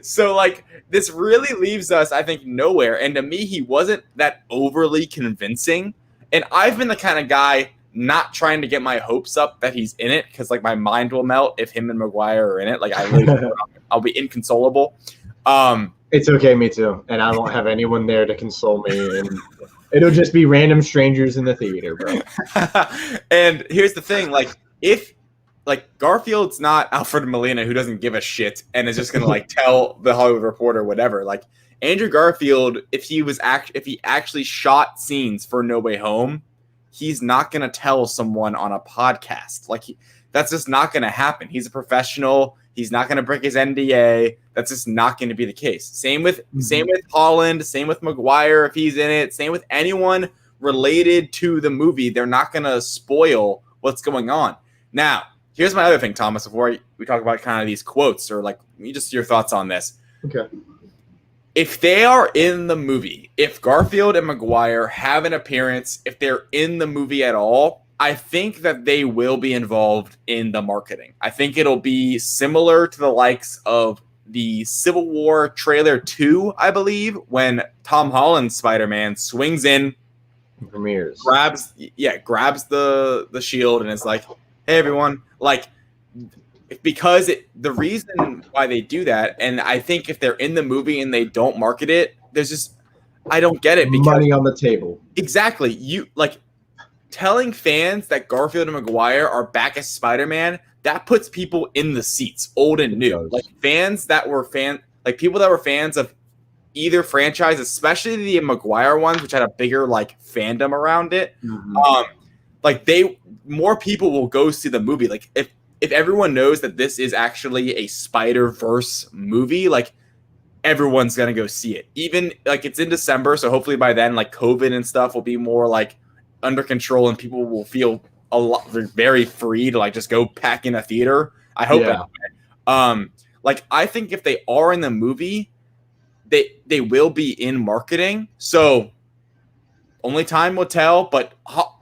S4: So, like, this really leaves us, I think, nowhere. And to me, he wasn't that overly convincing. And I've been the kind of guy not trying to get my hopes up that he's in it, because, like, my mind will melt if him and Maguire are in it. Like, I'll be inconsolable.
S5: It's okay, me too. And I won't have anyone there to console me. And it'll just be random strangers in the theater, bro.
S4: And here's the thing, like, if Garfield's not Alfred Molina, who doesn't give a shit and is just gonna like tell the Hollywood Reporter whatever. Like, Andrew Garfield, if he actually shot scenes for No Way Home, he's not gonna tell someone on a podcast. Like, that's just not gonna happen. He's a professional. He's not gonna break his NDA. That's just not going to be the case. Same with Holland. Same with Maguire if he's in it. Same with anyone related to the movie. They're not going to spoil what's going on. Now, here's my other thing, Thomas, before we talk about kind of these quotes or like just your thoughts on this.
S5: Okay.
S4: If they are in the movie, if Garfield and Maguire have an appearance, if they're in the movie at all, I think that they will be involved in the marketing. I think it'll be similar to the likes of the Civil War trailer 2, I believe, when Tom Holland's Spider-Man swings in,
S5: premieres,
S4: grabs the shield, and it's like, hey everyone, like, because the reason why they do that, and I think if they're in the movie and they don't market it, there's just, I don't get it. Because,
S5: money on the table.
S4: Exactly. You like telling fans that Garfield and Maguire are back as Spider-Man, that puts people in the seats, old and new. Like people that were fans of either franchise, especially the Maguire ones, which had a bigger like fandom around it. Mm-hmm. More people will go see the movie. Like if everyone knows that this is actually a Spider-Verse movie, like everyone's gonna go see it. Even like it's in December, so hopefully by then like COVID and stuff will be more like under control and people will feel very free to like just go pack in a theater. I hope
S5: Yeah.
S4: anyway. Like I think if they are in the movie, they will be in marketing. So only time will tell. But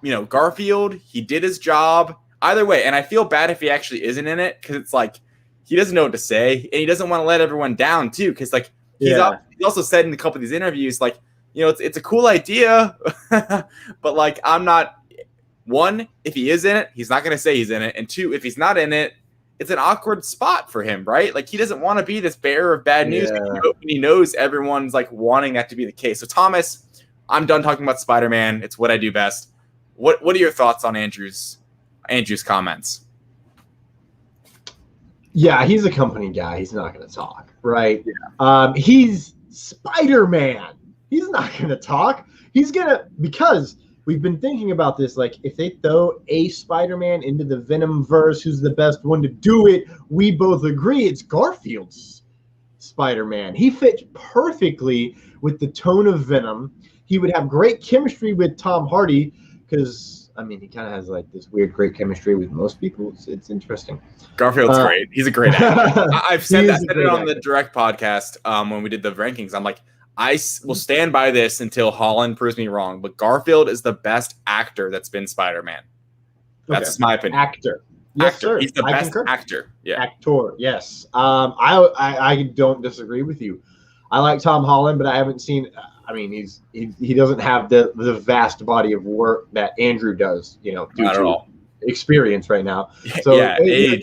S4: you know, Garfield, he did his job either way, and I feel bad if he actually isn't in it because it's like he doesn't know what to say, and he doesn't want to let everyone down too. Because like he also said in a couple of these interviews, like, you know, it's a cool idea, but like I'm not. One, if he is in it, he's not going to say he's in it, and two, if he's not in it, it's an awkward spot for him, right? Like he doesn't want to be this bearer of bad news.
S5: Yeah.
S4: He knows everyone's like wanting that to be the case. So Thomas, I'm done talking about Spider-Man. It's what I do best. What are your thoughts on Andrew's comments?
S5: Yeah, he's a company guy. He's not going to talk, right? Yeah. He's Spider-Man. He's not going to talk. He's going to, because we've been thinking about this, like if they throw a Spider-Man into the Venom verse, who's the best one to do it? We both agree it's Garfield's Spider-Man. He fits perfectly with the tone of Venom. He would have great chemistry with Tom Hardy because, I mean, he kind of has like this weird great chemistry with most people. It's interesting.
S4: Garfield's great. He's a great actor. I've said it on the direct podcast when we did the rankings. I'm like, I will stand by this until Holland proves me wrong, but Garfield is the best actor that's been Spider-Man. That's my opinion.
S5: Actor. Yes, sir.
S4: He's the best actor. Yeah.
S5: Actor, yes. I don't disagree with you. I like Tom Holland, but I haven't seen I mean, he doesn't have the vast body of work that Andrew does, you know, due to experience right now. So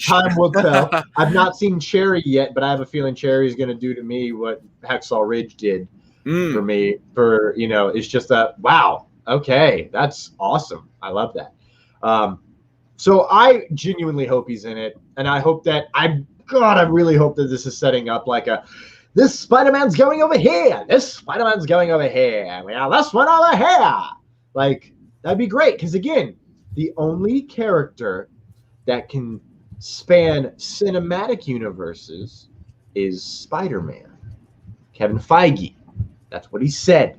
S5: time will tell. I've not seen Cherry yet, but I have a feeling Cherry's going to do to me what Hacksaw Ridge did for me. For, you know, it's just that, wow, okay, that's awesome. I love that. So I genuinely hope he's in it, and I hope that I really hope that this is setting up like a, this Spider-Man's going over here. This Spider-Man's going over here. Well, this one over here. Like, that'd be great. Because, again, the only character that can span cinematic universes is Spider-Man. Kevin Feige. That's what he said.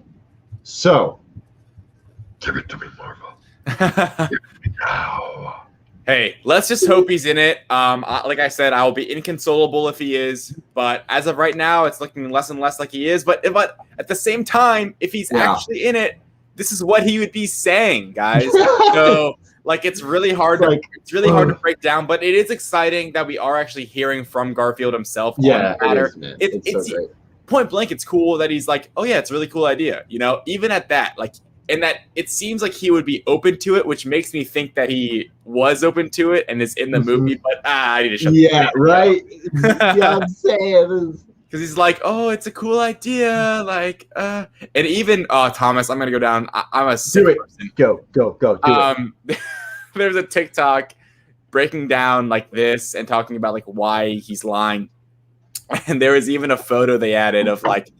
S5: So, give it to me, Marvel. Give it to me now.
S4: Hey, let's just hope he's in it. Like I said, I will be inconsolable if he is. But as of right now, it's looking less and less like he is. But at the same time, if he's actually in it, this is what he would be saying, guys. So, like, it's really hard. It's really hard to break down. But it is exciting that we are actually hearing from Garfield himself.
S5: Yeah,
S4: on the matter.
S5: It's so great.
S4: Point blank, it's cool that he's like, oh yeah, it's a really cool idea. You know, even at that, like. And that it seems like he would be open to it, which makes me think that he was open to it and is in the movie. But I need to shut
S5: the right. Yeah, I'm saying
S4: because he's like, oh, it's a cool idea, like, and even Thomas, I'm gonna go down. I'm a sick person.
S5: Go. Do it.
S4: There's a TikTok breaking down like this and talking about like why he's lying, and there was even a photo they added of like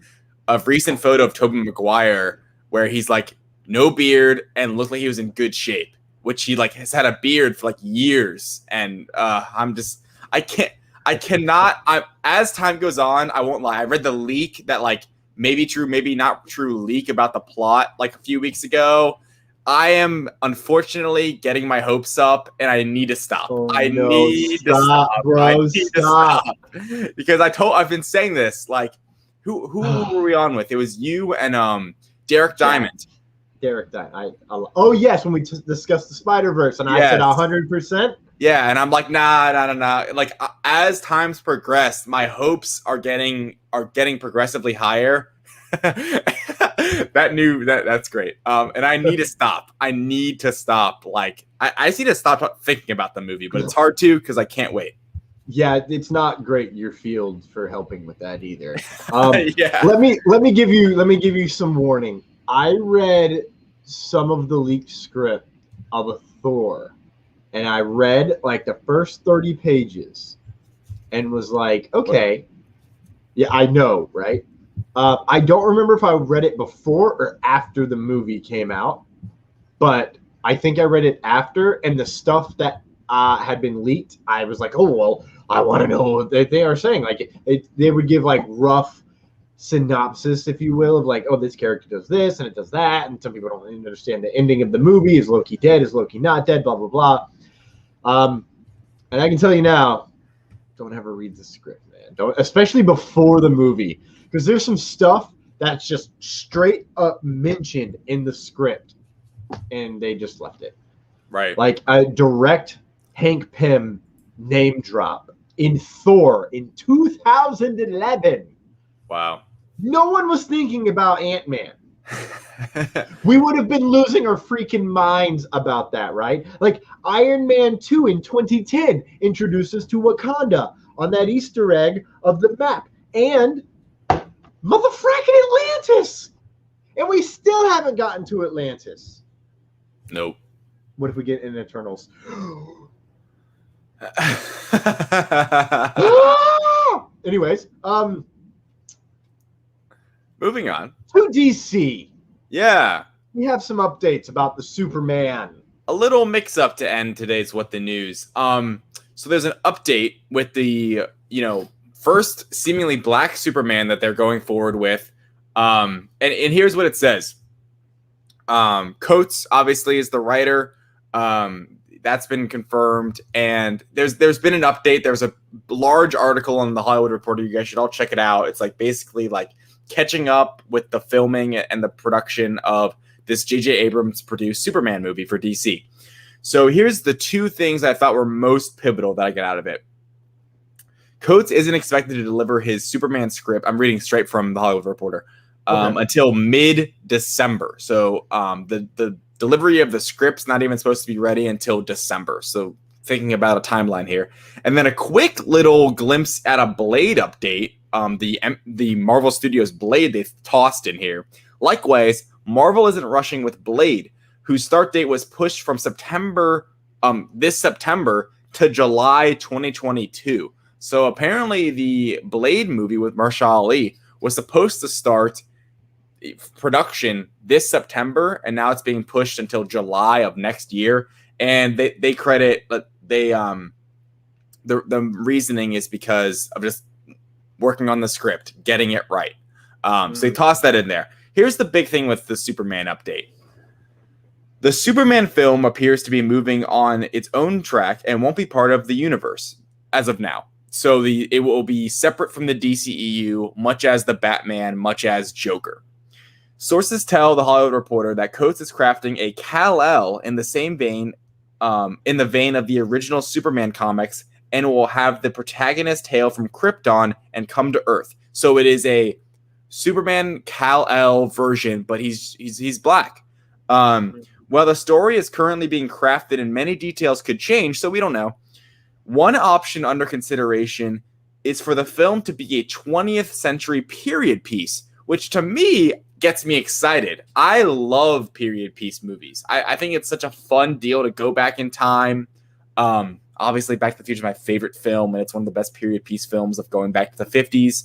S4: a recent photo of Tobey Maguire where he's like. No beard and looked like he was in good shape, which he like has had a beard for like years. And I cannot, as time goes on, I won't lie. I read the leak that like maybe true, maybe not true leak about the plot like a few weeks ago. I am unfortunately getting my hopes up and I need to stop. I need to stop. Because I've been saying this, like who were we on with? It was you and Derek Diamond.
S5: Derek Diamond. Oh yes, when we discussed the Spider-Verse, and I said 100%.
S4: Yeah, and I'm like, nah. Like as times progress, my hopes are getting progressively higher. That's great. And I need to stop. I need to stop. Like I just need to stop thinking about the movie, but it's hard to because I can't wait.
S5: Yeah, it's not great your field for helping with that either.
S4: Yeah.
S5: Let me give you some warning. I read some of the leaked script of a Thor, and I read like the first 30 pages and was like, okay, yeah, I know, right? I don't remember if I read it before or after the movie came out, but I think I read it after, and the stuff that had been leaked, I was like, oh, well, I want to know what they are saying. Like they would give like rough synopsis, if you will, of like, oh, this character does this and it does that, and some people don't understand the ending of the movie. Is Loki dead? Is Loki not dead? Blah blah blah. And I can tell you now, don't ever read the script, man. Don't, especially before the movie, because there's some stuff that's just straight up mentioned in the script, and they just left it.
S4: Right.
S5: Like a direct Hank Pym name drop in Thor in 2011.
S4: Wow.
S5: No one was thinking about Ant-Man. We would have been losing our freaking minds about that, right? Like Iron Man 2 in 2010 introduced us to Wakanda on that Easter egg of the map. And motherfucking Atlantis! And we still haven't gotten to Atlantis.
S4: Nope.
S5: What if we get in Eternals? Anyways,
S4: moving on
S5: to DC.
S4: Yeah,
S5: we have some updates about the Superman.
S4: A little mix-up to end today's What the News. So there's an update with the first seemingly black Superman that they're going forward with. And here's what it says. Coates obviously is the writer. That's been confirmed, and there's been an update. There's a large article on the Hollywood Reporter. You guys should all check it out. It's like basically like catching up with the filming and the production of this J.J. Abrams produced Superman movie for DC. So here's the two things I thought were most pivotal that I got out of it. Coates isn't expected to deliver his Superman script. I'm reading straight from the Hollywood Reporter until mid-December. So the delivery of the script's not even supposed to be ready until December. So thinking about a timeline here. And then a quick little glimpse at a Blade update. The Marvel Studios Blade they've tossed in here. Likewise, Marvel isn't rushing with Blade, whose start date was pushed from this September to July 2022. So apparently the Blade movie with Mahershala Ali was supposed to start production this September, and now it's being pushed until July of next year. And they credit the reasoning is because of just working on the script, getting it right. So they tossed that in there. Here's the big thing with the Superman update. The Superman film appears to be moving on its own track and won't be part of the universe as of now. So it will be separate from the DCEU, much as the Batman, much as Joker. Sources tell the Hollywood Reporter that Coates is crafting a Kal-El in the same vein, in the vein of the original Superman comics, and will have the protagonist hail from Krypton and come to Earth. So it is a Superman Kal-El version, but he's black. While the story is currently being crafted and many details could change, so we don't know. One option under consideration is for the film to be a 20th century period piece, which to me gets me excited. I love period piece movies. I think it's such a fun deal to go back in time. Obviously, Back to the Future is my favorite film, and it's one of the best period piece films of going back to the 50s.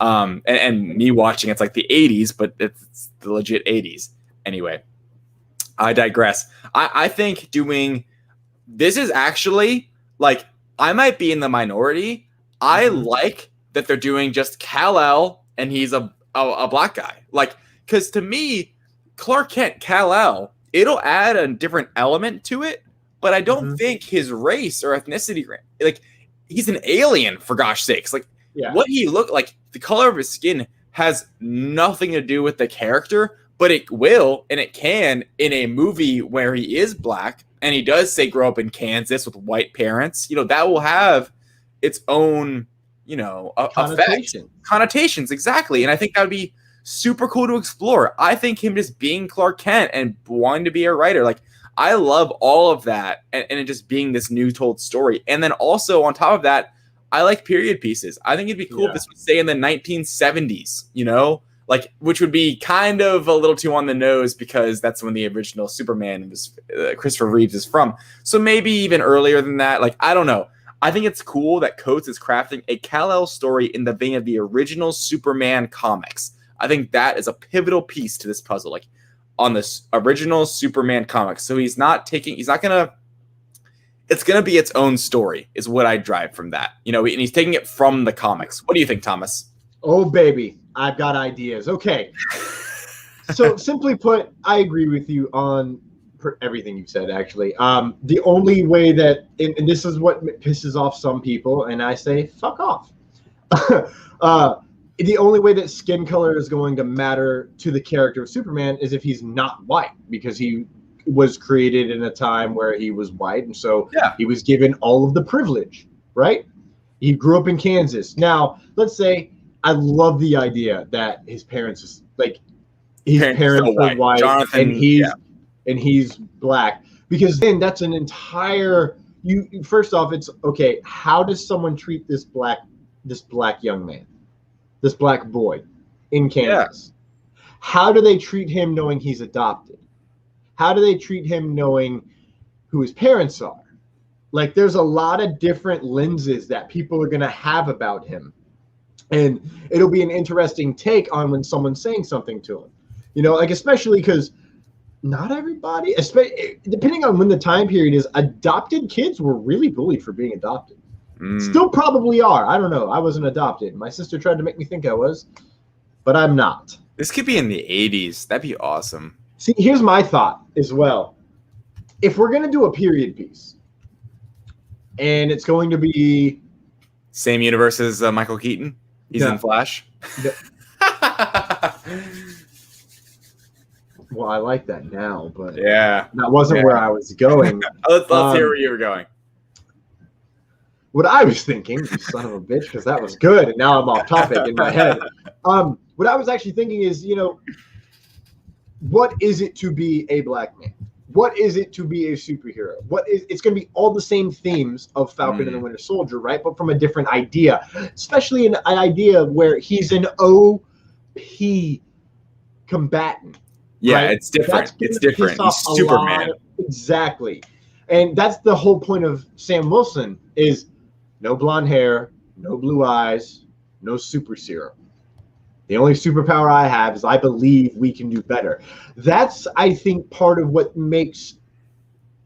S4: And me watching it's like the 80s, but it's the legit 80s. Anyway, I digress. I think doing this is actually like I might be in the minority. I like that they're doing just Kal-El and he's a black guy. Like, because to me, Clark Kent, Kal-El, it'll add a different element to it, but I don't think his race or ethnicity, like he's an alien for gosh sakes. Like what he looked like, the color of his skin has nothing to do with the character, but it will and it can in a movie where he is black and he does say grow up in Kansas with white parents. That will have its own, connotations. Exactly. And I think that would be super cool to explore. I think him just being Clark Kent and wanting to be a writer, like I love all of that and it just being this new told story. And then also on top of that, I like period pieces. I think it'd be cool if this would stay in the 1970s, like which would be kind of a little too on the nose because that's when the original Superman was Christopher Reeves is from. So maybe even earlier than that. Like, I don't know. I think it's cool that Coates is crafting a Kal-El story in the vein of the original Superman comics. I think that is a pivotal piece to this puzzle, like on this original Superman comics. So it's going to be its own story is what I drive from that, and he's taking it from the comics. What do you think, Thomas?
S5: Oh, baby. I've got ideas. Okay. So simply put, I agree with you on everything you've said, actually. The only way that, and this is what pisses off some people, and I say, fuck off. The only way that skin color is going to matter to the character of Superman is if he's not white, because he was created in a time where he was white, and so he was given all of the privilege, right? He grew up in Kansas. Now, let's say I love the idea that his parents, like, his parents are white, Jonathan, and he's black, because then that's an entire. First off, it's okay. How does someone treat this black young man, this black boy in Kansas? How do they treat him knowing he's adopted? How do they treat him knowing who his parents are? Like, there's a lot of different lenses that people are going to have about him. And it'll be an interesting take on when someone's saying something to him. You know, like, especially because not everybody, depending on when the time period is, adopted kids were really bullied for being adopted. Still probably are. I don't know. I wasn't adopted. My sister tried to make me think I was, but I'm not.
S4: This could be in the 80s. That'd be awesome.
S5: See, here's my thought as well. If we're going to do a period piece, and it's going to be
S4: same universe as Michael Keaton. He's in Flash.
S5: Well, I like that now, but
S4: that
S5: wasn't where I was going.
S4: Let's hear where you were going.
S5: What I was thinking, you son of a bitch, because that was good, and now I'm off topic in my head. What I was actually thinking is, you know, what is it to be a black man? What is it to be a superhero? It's going to be all the same themes of Falcon and the Winter Soldier, right? But from a different idea, especially an idea where he's an OP combatant.
S4: Yeah,
S5: right?
S4: It's different. It's different. He's Superman.
S5: Exactly. And that's the whole point of Sam Wilson is no blonde hair, no blue eyes, no super serum. The only superpower I have is I believe we can do better. That's, I think, part of what makes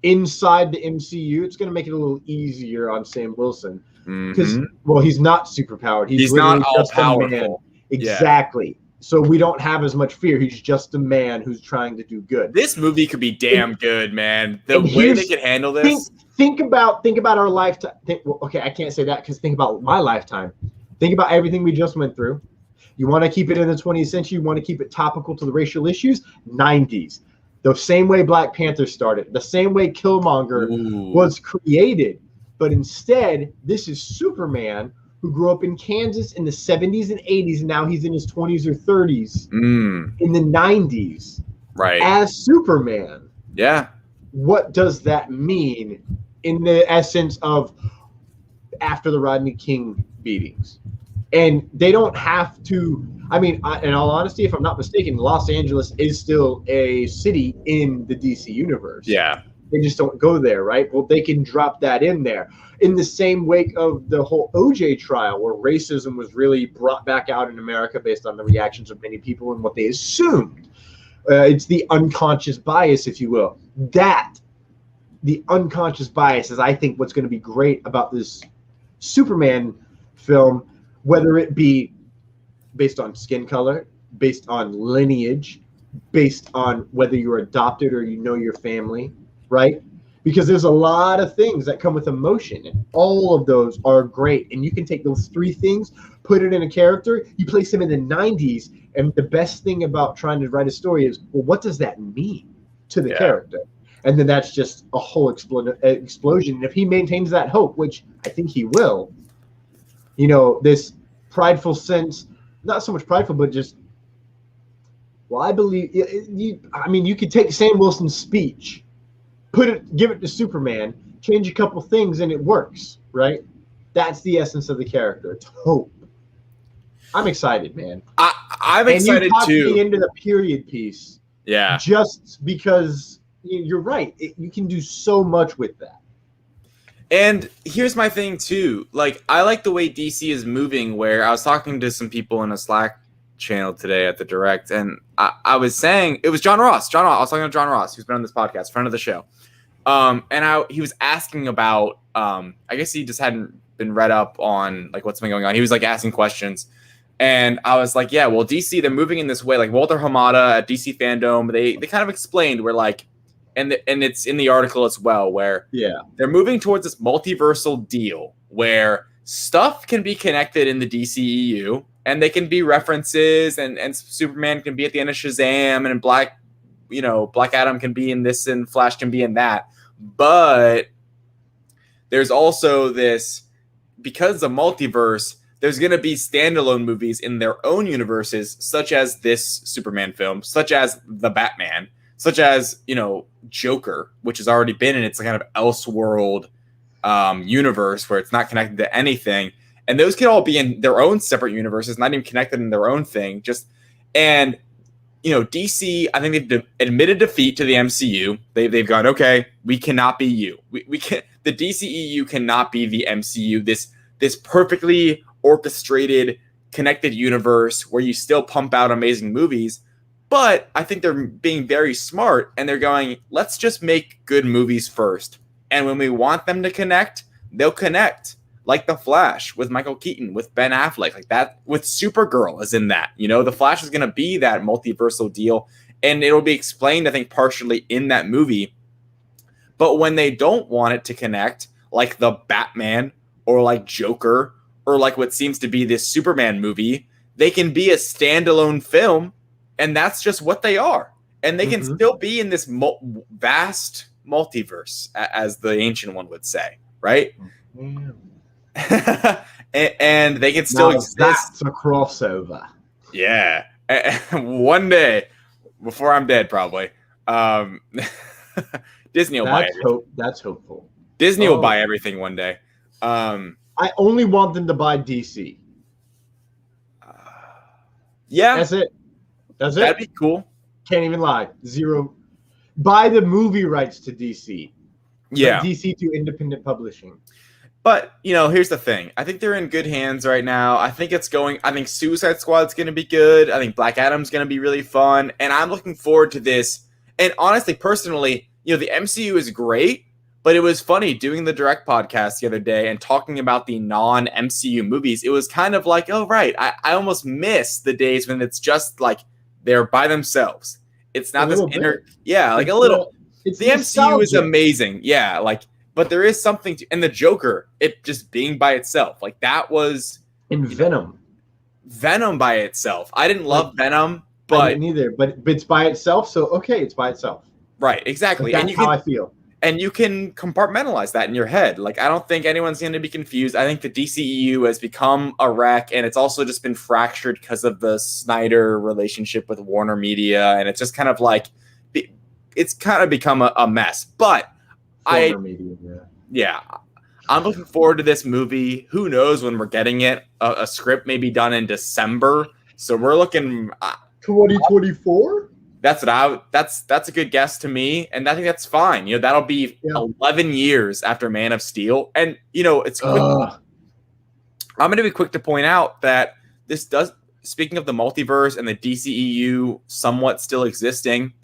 S5: inside the MCU, it's going to make it a little easier on Sam Wilson. Because, well, he's not superpowered. He's
S4: not all powerful.
S5: Exactly. Yeah. So we don't have as much fear. He's just a man who's trying to do good.
S4: This movie could be damn good, man. The way they can handle this.
S5: Think about our lifetime. Okay, I can't say that because think about my lifetime. Think about everything we just went through. You want to keep it in the 20th century. You want to keep it topical to the racial issues. 90s. The same way Black Panther started. The same way Killmonger was created. But instead, this is Superman who grew up in Kansas in the 70s and 80s. And now he's in his 20s or 30s in the 90s.
S4: Right.
S5: As Superman.
S4: Yeah.
S5: What does that mean in the essence of after the Rodney King beatings? And they don't have to, I mean, in all honesty, if I'm not mistaken, Los Angeles is still a city in the DC universe.
S4: Yeah.
S5: They just don't go there, right? Well, they can drop that in there. In the same wake of the whole OJ trial, where racism was really brought back out in America based on the reactions of many people and what they assumed. It's the unconscious bias, if you will. The unconscious bias is, I think, what's going to be great about this Superman film, whether it be based on skin color, based on lineage, based on whether you're adopted or you know your family, right? Because there's a lot of things that come with emotion, and all of those are great. And you can take those three things, put it in a character, you place them in the 90s, and the best thing about trying to write a story is, well, what does that mean to the character? And then that's just a whole explosion. And if he maintains that hope, which I think he will, you know, this prideful sense, not so much prideful, but just, well, I believe, you could take Sam Wilson's speech, give it to Superman, change a couple things, and it works, right? That's the essence of the character. It's hope. I'm excited, man.
S4: I'm excited
S5: and you talked
S4: too.
S5: Me into the period piece.
S4: Yeah.
S5: Just because you're right. You can do so much with that.
S4: And here's my thing too. Like, I like the way DC is moving, where I was talking to some people in a Slack channel today at the Direct, and I was saying, it was John Ross. I was talking to John Ross, who's been on this podcast, friend of the show. And he was asking about, I guess he just hadn't been read up on like what's been going on. He was like asking questions. And I was like, yeah, well, DC, they're moving in this way. Like Walter Hamada at DC Fandom, they kind of explained where like and it's in the article as well, where they're moving towards this multiversal deal where stuff can be connected in the DCEU, and they can be references, and Superman can be at the end of Shazam, and Black Adam can be in this, and Flash can be in that. But there's also this, because of multiverse, there's going to be standalone movies in their own universes, such as this Superman film, such as the Batman, such as, Joker, which has already been in its kind of Elseworld universe where it's not connected to anything. And those could all be in their own separate universes, not even connected in their own thing. DC, I think they've admitted defeat to the MCU. They've gone, okay, we cannot be you. We can't. The DCEU cannot be the MCU. This perfectly orchestrated, connected universe where you still pump out amazing movies. But I think they're being very smart, and they're going, let's just make good movies first. And when we want them to connect, they'll connect. Like The Flash with Michael Keaton, with Ben Affleck, like that, with Supergirl is in that. The Flash is going to be that multiversal deal, and it'll be explained, I think, partially in that movie. But when they don't want it to connect, like the Batman or like Joker or like what seems to be this Superman movie, they can be a standalone film, and that's just what they are. And they can still be in this vast multiverse, as the ancient one would say, right? And they can still exist.
S5: That's a crossover.
S4: Yeah. One day, before I'm dead, probably. Disney will buy everything.
S5: That's hopeful.
S4: Disney will buy everything one day.
S5: I only want them to buy DC.
S4: Yeah.
S5: That's it.
S4: That'd be cool.
S5: Can't even lie. Zero. Buy the movie rights to DC.
S4: Yeah.
S5: From DC to independent publishing.
S4: But, here's the thing. I think they're in good hands right now. I think Suicide Squad's going to be good. I think Black Adam's going to be really fun. And I'm looking forward to this. And honestly, personally, the MCU is great. But it was funny doing the direct podcast the other day and talking about the non-MCU movies. It was kind of like, oh, right. I almost miss the days when it's just like they're by themselves. It's not this inner... Yeah, like a little... The MCU is amazing. Yeah, but there is something to, and the Joker, it just being by itself, like that was
S5: in Venom.
S4: Venom by itself. I didn't love Venom, but
S5: I didn't either. But it's by itself, so okay, it's by itself.
S4: Right, exactly.
S5: That's how I feel.
S4: And you can compartmentalize that in your head. Like, I don't think anyone's going to be confused. I think the DCEU has become a wreck, and it's also just been fractured because of the Snyder relationship with Warner Media, and it's just kind of like it's kind of become a mess. But I'm looking forward to this movie. Who knows when we're getting it? A script may be done in December, so we're looking
S5: 2024.
S4: That's a good guess to me, and I think that's fine. That'll be 11 years after Man of Steel, and it's quick. I'm going to be quick to point out that this does. Speaking of the multiverse and the DCEU somewhat still existing,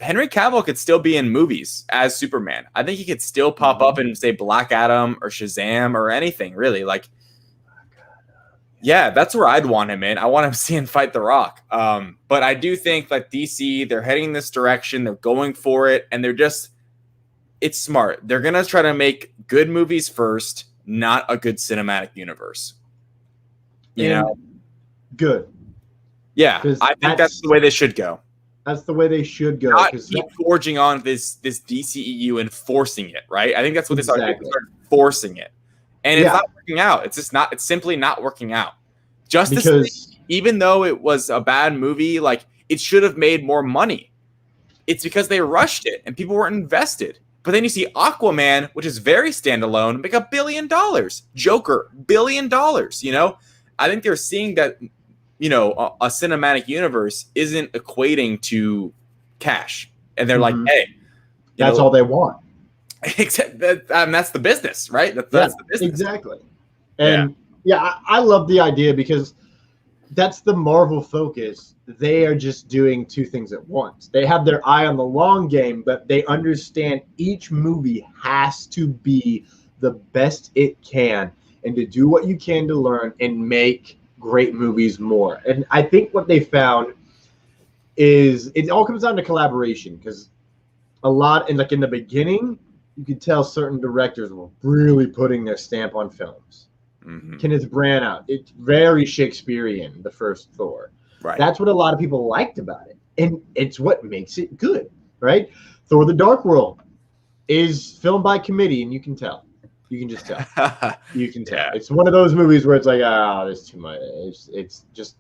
S4: Henry Cavill could still be in movies as Superman. I think he could still pop up in, say, Black Adam or Shazam or anything, really. Like, yeah, that's where I'd want him in. I want him seeing Fight the Rock. But I do think that DC, they're heading this direction. They're going for it. And it's smart. They're going to try to make good movies first, not a good cinematic universe.
S5: Good.
S4: Yeah, I think that's the way they should go.
S5: That's the way they should go.
S4: Not keep forging on this DCEU and forcing it, right? I think that's what they started forcing it. And it's not working out. It's simply not working out. Justice League, even though it was a bad movie, like it should have made more money. It's because they rushed it and people weren't invested. But then you see Aquaman, which is very standalone, make $1 billion. Joker, $1 billion. I think they're seeing that, a cinematic universe isn't equating to cash. And they're like, hey,
S5: that's all they want.
S4: Except that's the business, right? That's the business.
S5: Exactly. And I love the idea because that's the Marvel focus. They are just doing two things at once. They have their eye on the long game, but they understand each movie has to be the best it can and to do what you can to learn and make great movies more. And I think what they found is it all comes down to collaboration because a lot, and like in the beginning, you could tell certain directors were really putting their stamp on films. Kenneth Branagh, it's very Shakespearean, the first Thor.
S4: Right.
S5: That's what a lot of people liked about it, and it's what makes it good, right? Thor: The Dark World is filmed by committee, and you can tell. You can just tell. You can tell.
S4: Yeah.
S5: It's one of those movies where it's like, there's too much. It's just,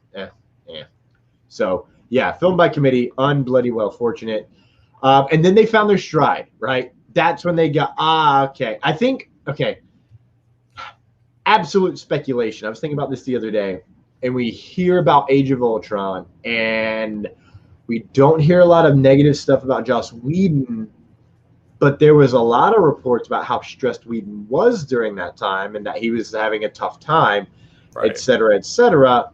S5: So, yeah, filmed by committee, unbloody well fortunate. And then they found their stride, right? That's when they got, okay. I think, absolute speculation. I was thinking about this the other day, and we hear about Age of Ultron, and we don't hear a lot of negative stuff about Joss Whedon, but there was a lot of reports about how stressed Whedon was during that time and that he was having a tough time, et cetera, et cetera.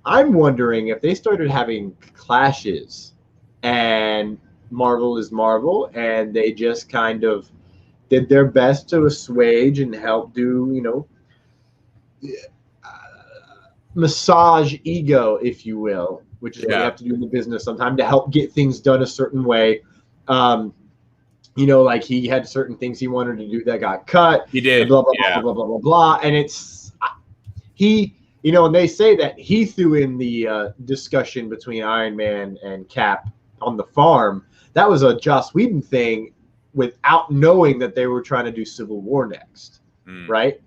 S5: I'm wondering if they started having clashes and Marvel is Marvel, and they just kind of did their best to assuage and help do, massage ego, if you will, which is what you have to do in the business sometimes to help get things done a certain way. Like he had certain things he wanted to do that got cut.
S4: He did.
S5: Blah, blah, blah, blah, blah, blah, blah. And and they say that he threw in the discussion between Iron Man and Cap on the farm. That was a Joss Whedon thing without knowing that they were trying to do Civil War next, right?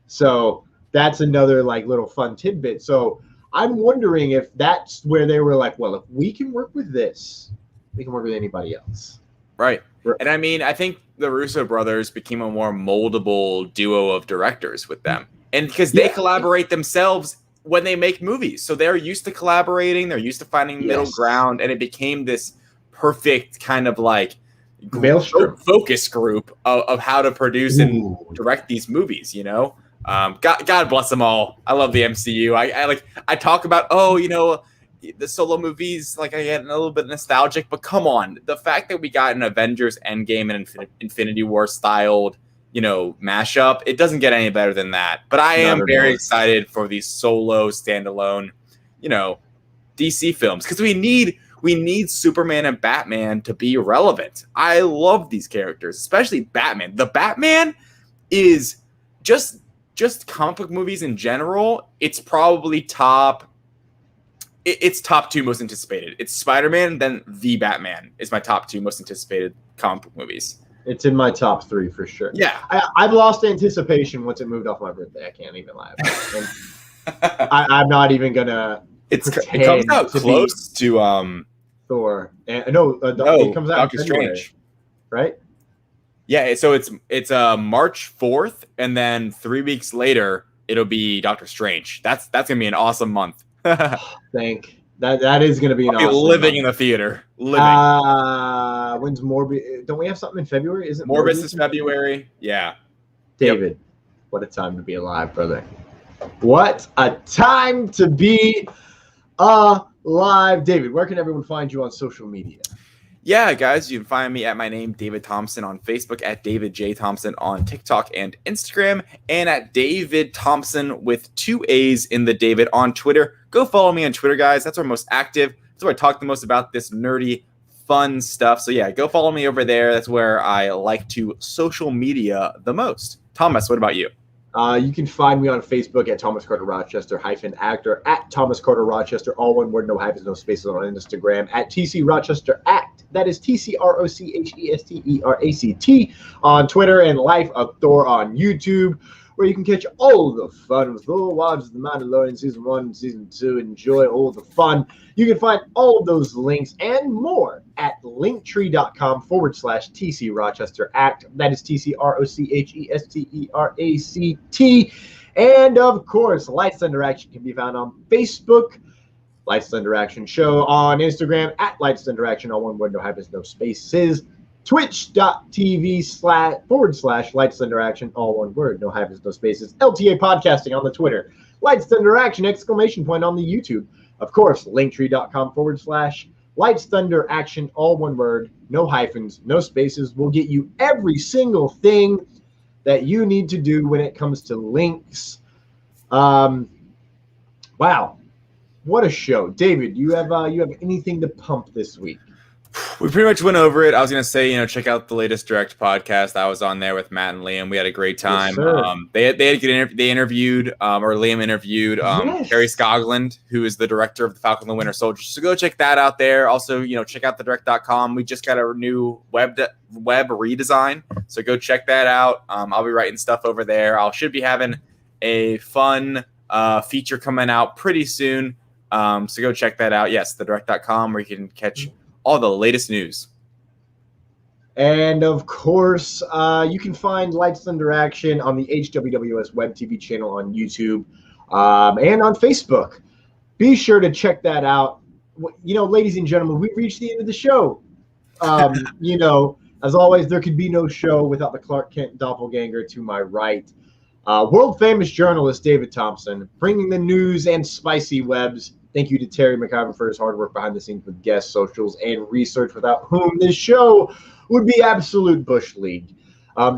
S5: So that's another little fun tidbit. So I'm wondering if that's where they were like, well, if we can work with this, we can work with anybody else.
S4: Right. And I mean, I think the Russo brothers became a more moldable duo of directors with them. And because they collaborate themselves when they make movies. So they're used to collaborating. They're used to finding middle ground. And it became this perfect kind of focus group of how to produce and direct these movies, God bless them all. I love the MCU. I talk about, the solo movies, I get a little bit nostalgic, but come on, the fact that we got an Avengers Endgame and Infinity War styled, mashup, it doesn't get any better than that. But I am very excited for these solo standalone, DC films, because we need Superman and Batman to be relevant. I love these characters, especially Batman. The Batman is just comic book movies in general. It's probably top 2 most anticipated. It's Spider-Man, then The Batman is my top 2 most anticipated comic book movies.
S5: It's in my top 3 for sure.
S4: Yeah.
S5: I've lost anticipation once it moved off my birthday. I can't even lie about it. And I'm not even going to
S4: It comes out close to
S5: Thor. It comes out
S4: Doctor
S5: in February,
S4: Strange.
S5: right?
S4: Yeah, so it's March 4th, and then 3 weeks later it'll be Doctor Strange. That's going to be an awesome month.
S5: That is going to be an awesome
S4: living
S5: month.
S4: in the theater. Living.
S5: When's Morbius? Don't we have something in February? Isn't
S4: Morbius is February? Yeah.
S5: David, what a time to be alive, brother. What a time to be alive. David, where can everyone find you on social media?
S4: Yeah, guys, you can find me at my name, David Thompson, on Facebook, at David J. Thompson on TikTok and Instagram, and at David Thompson with 2 A's in the David on Twitter. Go follow me on Twitter, guys. That's where I'm most active. That's where I talk the most about this nerdy, fun stuff. So yeah, go follow me over there. That's where I like to social media the most. Thomas, what about you?
S5: You can find me on Facebook at Thomas Carter Rochester -actor, at Thomas Carter Rochester, all one word, no hyphens, no spaces, on Instagram, at TCRochesterACT. That is TCRochesterACT on Twitter, and Life of Thor on YouTube, where you can catch all the fun with Thor, Wives of the Mandalorian Season 1 and Season 2. Enjoy all the fun. You can find all of those links and more at Linktree.com/TCRochesterACT. That is TCRochesterACT. And of course, LightsThunderAction can be found on Facebook, LightsThunderAction Show on Instagram, at LightsThunderAction, all one word, no hyphens, no spaces. Twitch.tv//LightsThunderAction, all one word, no hyphens, no spaces. LTA Podcasting on the Twitter. LightsThunderAction, ! On the YouTube. Of course, Linktree.com/LightsThunderAction, all one word, no hyphens, no spaces. Will get you every single thing that you need to do when it comes to links. Wow. What a show. David, you have anything to pump this week?
S4: We pretty much went over it. I was gonna say, check out the latest Direct podcast. I was on there with Matt and Liam. We had a great time.
S5: Yes,
S4: They interviewed, or Liam interviewed,
S5: Yes.
S4: Terry Scogland, who is the director of the Falcon and the Winter Soldier. So go check that out there. Also, check out the Direct.com. We just got a new web redesign, so go check that out. I'll be writing stuff over there. I should be having a fun feature coming out pretty soon. So go check that out. Yes, the Direct.com, where you can catch all the latest news.
S5: And of course, you can find LightsThunderAction on the HWWS WebTV channel on YouTube and on Facebook. Be sure to check that out. Ladies and gentlemen, we've reached the end of the show. As always, there could be no show without the Clark Kent doppelganger to my right. World famous journalist David Thompson, bringing the news and spicy webs. Thank you to Terry McIver for his hard work behind the scenes with guests, socials, and research, without whom this show would be absolute bush league.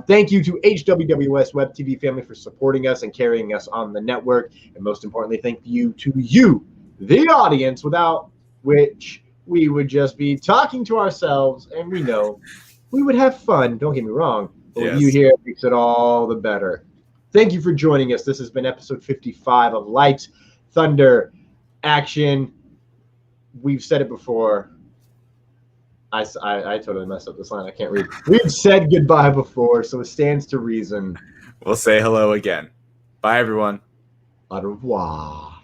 S5: Thank you to HWWS WebTV family for supporting us and carrying us on the network. And most importantly, thank you to you, the audience, without which we would just be talking to ourselves, and we know we would have fun. Don't get me wrong. But with you here, it makes it all the better. Thank you for joining us. This has been episode 55 of Lights, Thunder, Action. We've said it before. I totally messed up this line. I can't read. We've said goodbye before, so it stands to reason.
S4: We'll say hello again. Bye, everyone.
S5: Au revoir.